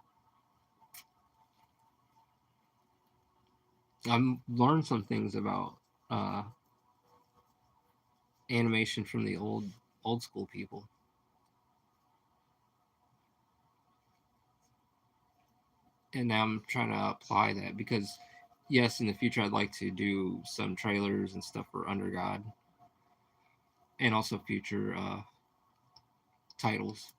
I've learned some things about uh, animation from the old school people, and now I'm trying to apply that because yes, in the future I'd like to do some trailers and stuff for Under God, and also future titles.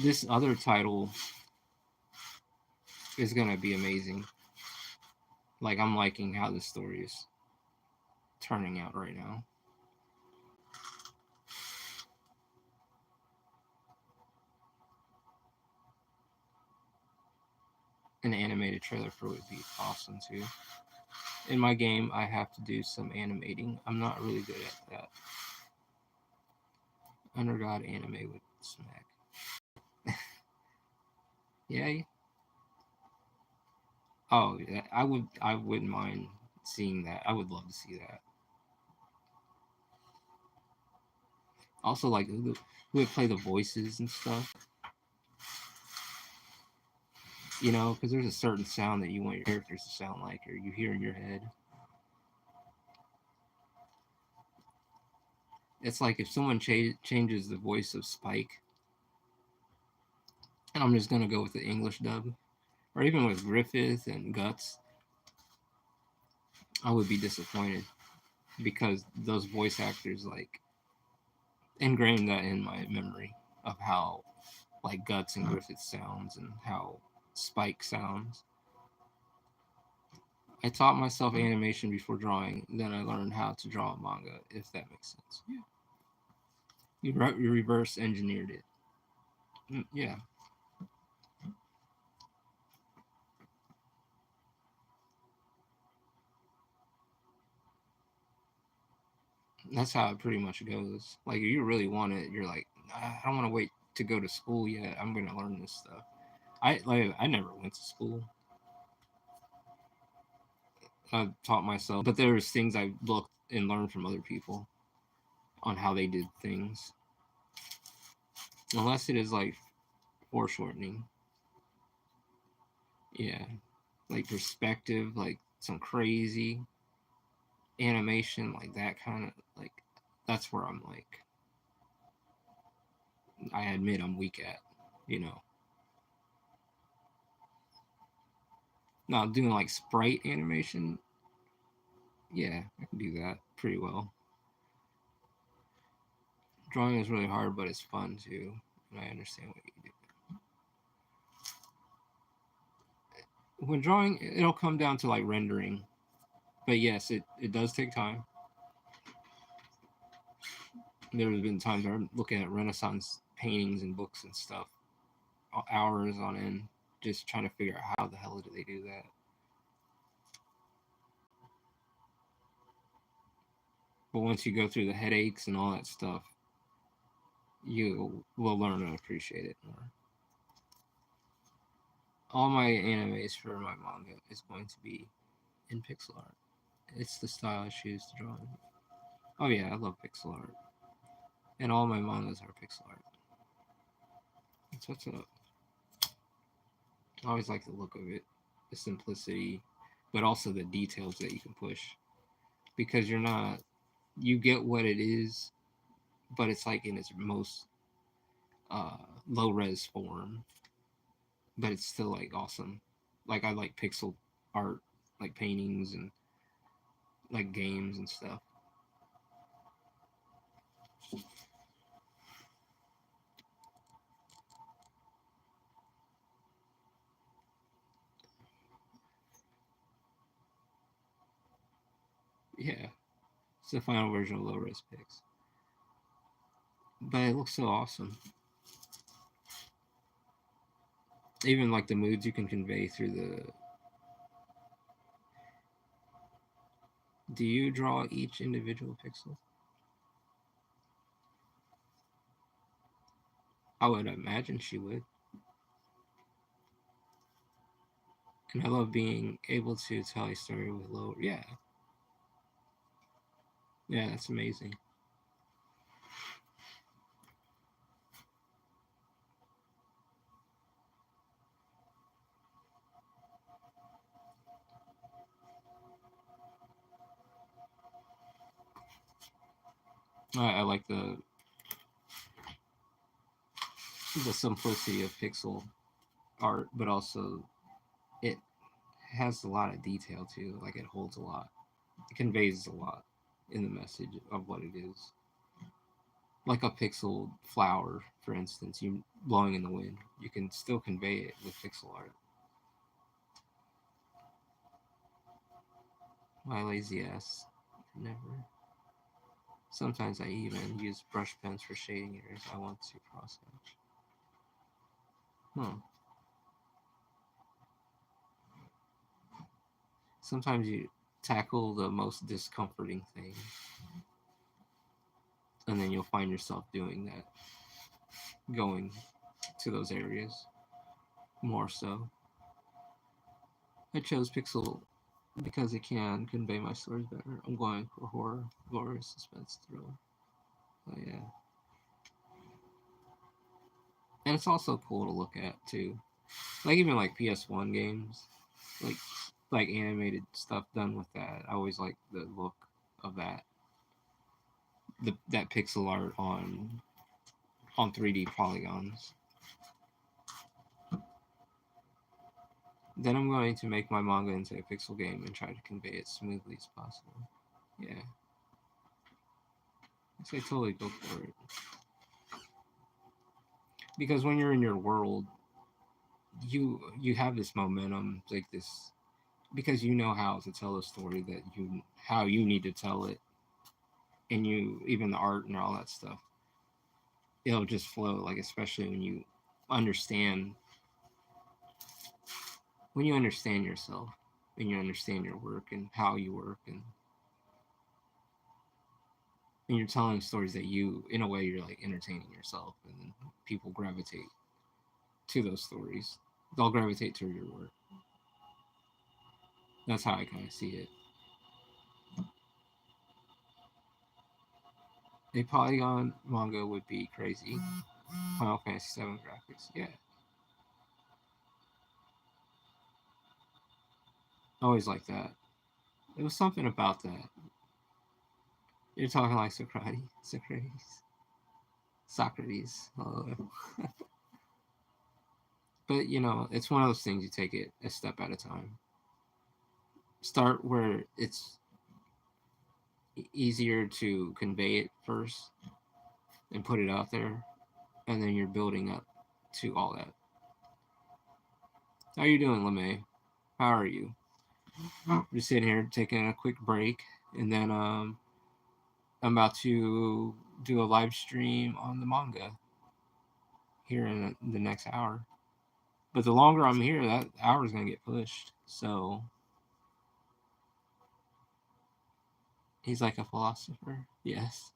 This other title is gonna be amazing. Like I'm liking how this story is turning out right now. An animated trailer for it would be awesome too. In my game, I have to do some animating. I'm not really good at that. Under God anime would smack. Yeah. Oh, yeah. I would. I wouldn't mind seeing that. I would love to see that. Also, like who would play the voices and stuff. You know, because there's a certain sound that you want your characters to sound like, or you hear in your head. It's like if someone changes the voice of Spike, and I'm just gonna go with the English dub, or even with Griffith and Guts, I would be disappointed because those voice actors like ingrained that in my memory of how like Guts and Griffith sounds and how Spike sounds. I taught myself animation before drawing, then I learned how to draw a manga, if that makes sense. Yeah. You reverse engineered it. Yeah. That's how it pretty much goes. Like, if you really want it, you're like, I don't want to wait to go to school yet. I'm going to learn this stuff. I never went to school. I taught myself, but there's things I looked and learned from other people on how they did things. Unless it is like foreshortening. Yeah. Like perspective, like some crazy animation, like that kind of like that's where I'm like I admit I'm weak at, you know. Now doing like sprite animation, yeah, I can do that pretty well. Drawing is really hard, but it's fun too, and I understand what you do. When drawing, it'll come down to like rendering, but yes, it does take time. There have been times where I'm looking at Renaissance paintings and books and stuff, hours on end, just trying to figure out how the hell did they do that. But once you go through the headaches and all that stuff, you will learn to appreciate it more. All my animes for my manga is going to be in pixel art. It's the style I choose to draw. Oh yeah, I love pixel art, and all my mangas are pixel art. That's what's up. I always like the look of it, the simplicity, but also the details that you can push because you get what it is, but it's like in its most uh, low res form, but it's still like awesome. Like I like pixel art, like paintings and like games and stuff. Yeah, it's the final version of low res pics, but it looks so awesome. Even like the moods you can convey through the. Do you draw each individual pixel? I would imagine she would. And I love being able to tell a story with low. Yeah, yeah, that's amazing. I like the simplicity of pixel art, but also it has a lot of detail too. Like it holds a lot. It conveys a lot in the message of what it is. Like a pixel flower, for instance, you blowing in the wind, you can still convey it with pixel art. My lazy ass, never. Sometimes I even use brush pens for shading areas I want to cross hatch. Huh. Sometimes you tackle the most discomforting thing, and then you'll find yourself doing that, going to those areas more so. I chose pixel because it can convey my stories better. I'm going for horror, gore, suspense, thriller. Oh yeah, and it's also cool to look at too. Like even like PS1 games, like like animated stuff done with that. I always like the look of that, that pixel art on 3D polygons. Then I'm going to make my manga into a pixel game and try to convey it smoothly as possible. Yeah, so I totally go for it. Because when you're in your world, you have this momentum, like this, because you know how to tell a story that you how you need to tell it, and you even the art and all that stuff, it'll just flow. Like especially understand when you understand yourself and you understand your work and how you work, and you're telling stories that you in a way you're like entertaining yourself, and people gravitate to those stories. They'll gravitate to your work. That's how I kind of see it. A polygon manga would be crazy. Final Fantasy 7 graphics, yeah. Always like that. It was something about that. You're talking like Socrates. But it's one of those things you take it a step at a time. Start where it's easier to convey it first and put it out there, and then you're building up to all that. How are you doing, LeMay? How are you? Just sitting here taking a quick break, and then I'm about to do a live stream on the manga here in the next hour. But the longer I'm here, that hour is gonna get pushed. So he's like a philosopher. Yes.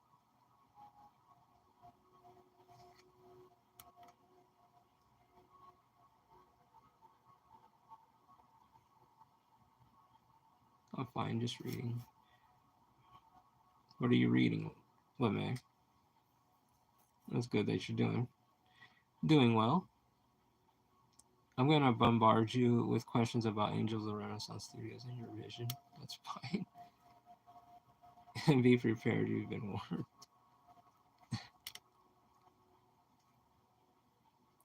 I'm fine, just reading. What are you reading, LeMay? That's good that you're doing well. I'm gonna bombard you with questions about Angels of the Renaissance Studios and your vision. That's fine. And be prepared, you've been warned.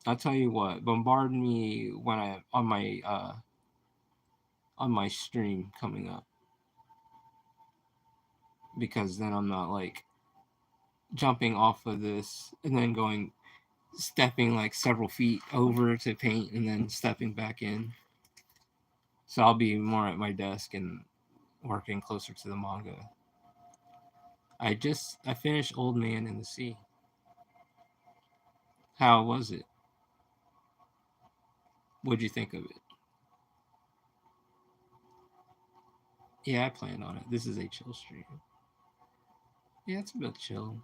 I'll tell you what, bombard me when I on my stream coming up, because then I'm not like jumping off of this and then stepping like several feet over to paint and then stepping back in. So I'll be more at my desk and working closer to the manga. I finished Old Man in the Sea. How was it? What'd you think of it? Yeah, I planned on it. This is a chill stream. Yeah, it's a bit chill.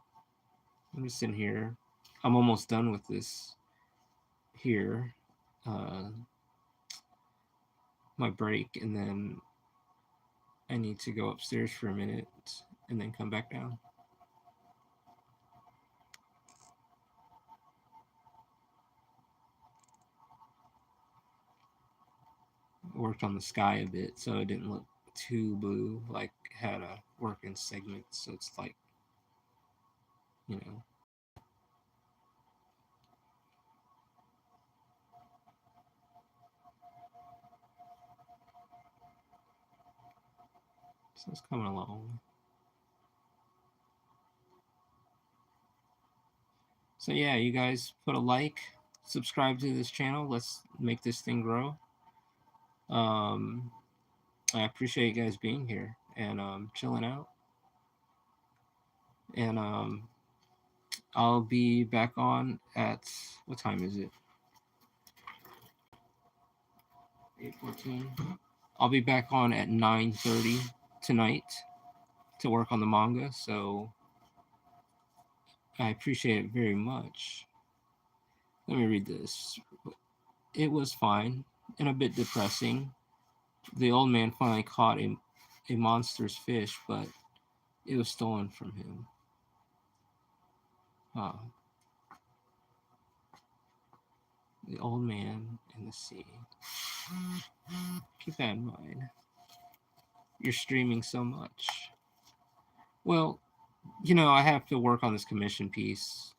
I'm just sitting here I'm almost done with this here, my break, and then I need to go upstairs for a minute and then come back down. Worked on the sky a bit so it didn't look too blue, like had a working segment, so it's like, you know. So it's coming along. So yeah, you guys put a like, subscribe to this channel. Let's make this thing grow. I appreciate you guys being here and chilling out. And I'll be back on at, what time is it? 8:14. I'll be back on at 9:30 tonight to work on the manga. So I appreciate it very much. Let me read this. It was fine and a bit depressing. The old man finally caught a monster's fish, but it was stolen from him. The old man and the sea. Keep that in mind. You're streaming so much. Well, you know, I have to work on this commission piece,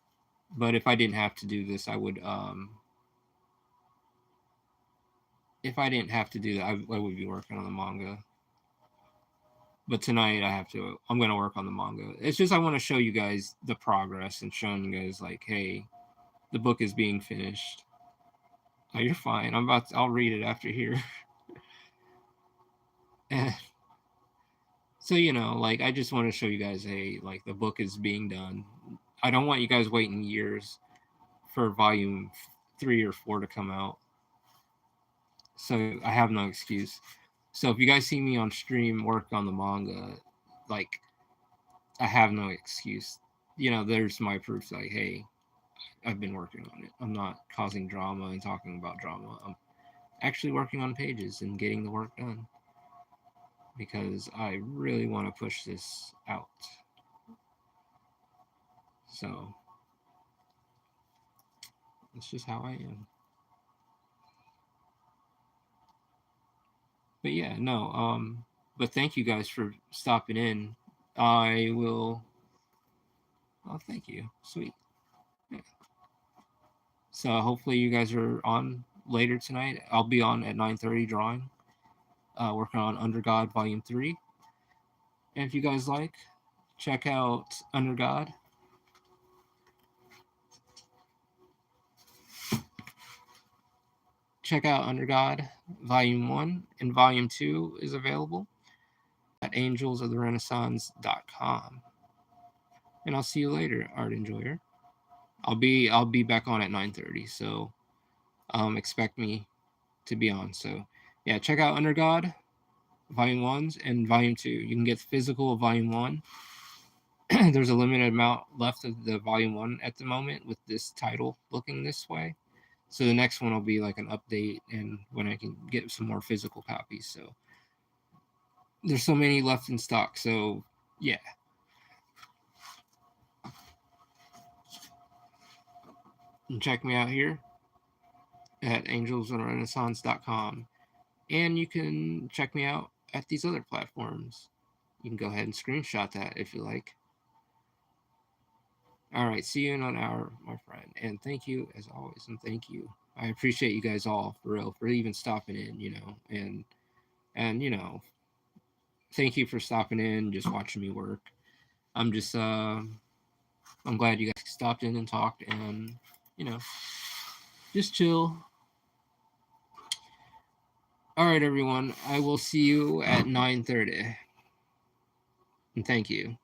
but if I didn't have to do this, I would. If I didn't have to do that, I would be working on the manga. But tonight I have to. I'm going to work on the manga. It's just I want to show you guys the progress and showing you guys like, hey, the book is being finished. Oh, you're fine. I'll read it after here. So, you know, like, I just want to show you guys, hey, like, the book is being done. I don't want you guys waiting years for volume 3 or 4 to come out. So I have no excuse. So if you guys see me on stream work on the manga, like, I have no excuse. You know, there's my proof, like, hey, I've been working on it. I'm not causing drama and talking about drama. I'm actually working on pages and getting the work done because I really want to push this out. So it's just how I am. But yeah, no, but thank you guys for stopping in. I will. Oh, thank you. Sweet. Yeah. So hopefully you guys are on later tonight. I'll be on at 9:30 drawing, working on Under God Volume 3. And if you guys like, check out Under God. Check out Under God Volume 1, and Volume 2 is available at AngelsOfTheRenaissance.com. And I'll see you later, art enjoyer. I'll be back on at 9:30, so expect me to be on. So yeah, check out Under God Volume 1 and Volume 2. You can get the physical of Volume 1. There's a limited amount left of the Volume 1 at the moment with this title looking this way. So the next one will be like an update and when I can get some more physical copies. So there's so many left in stock. So yeah. And check me out here at AngelsOfTheRenaissance.com. And you can check me out at these other platforms. You can go ahead and screenshot that if you like. All right, see you in an hour, my friend. And thank you as always, and thank you. I appreciate you guys all for real, for even stopping in, you know, and you know, thank you for stopping in, just watching me work. I'm just I'm glad you guys stopped in and talked and, you know, just chill. All right, everyone. I will see you at 9:30. And thank you.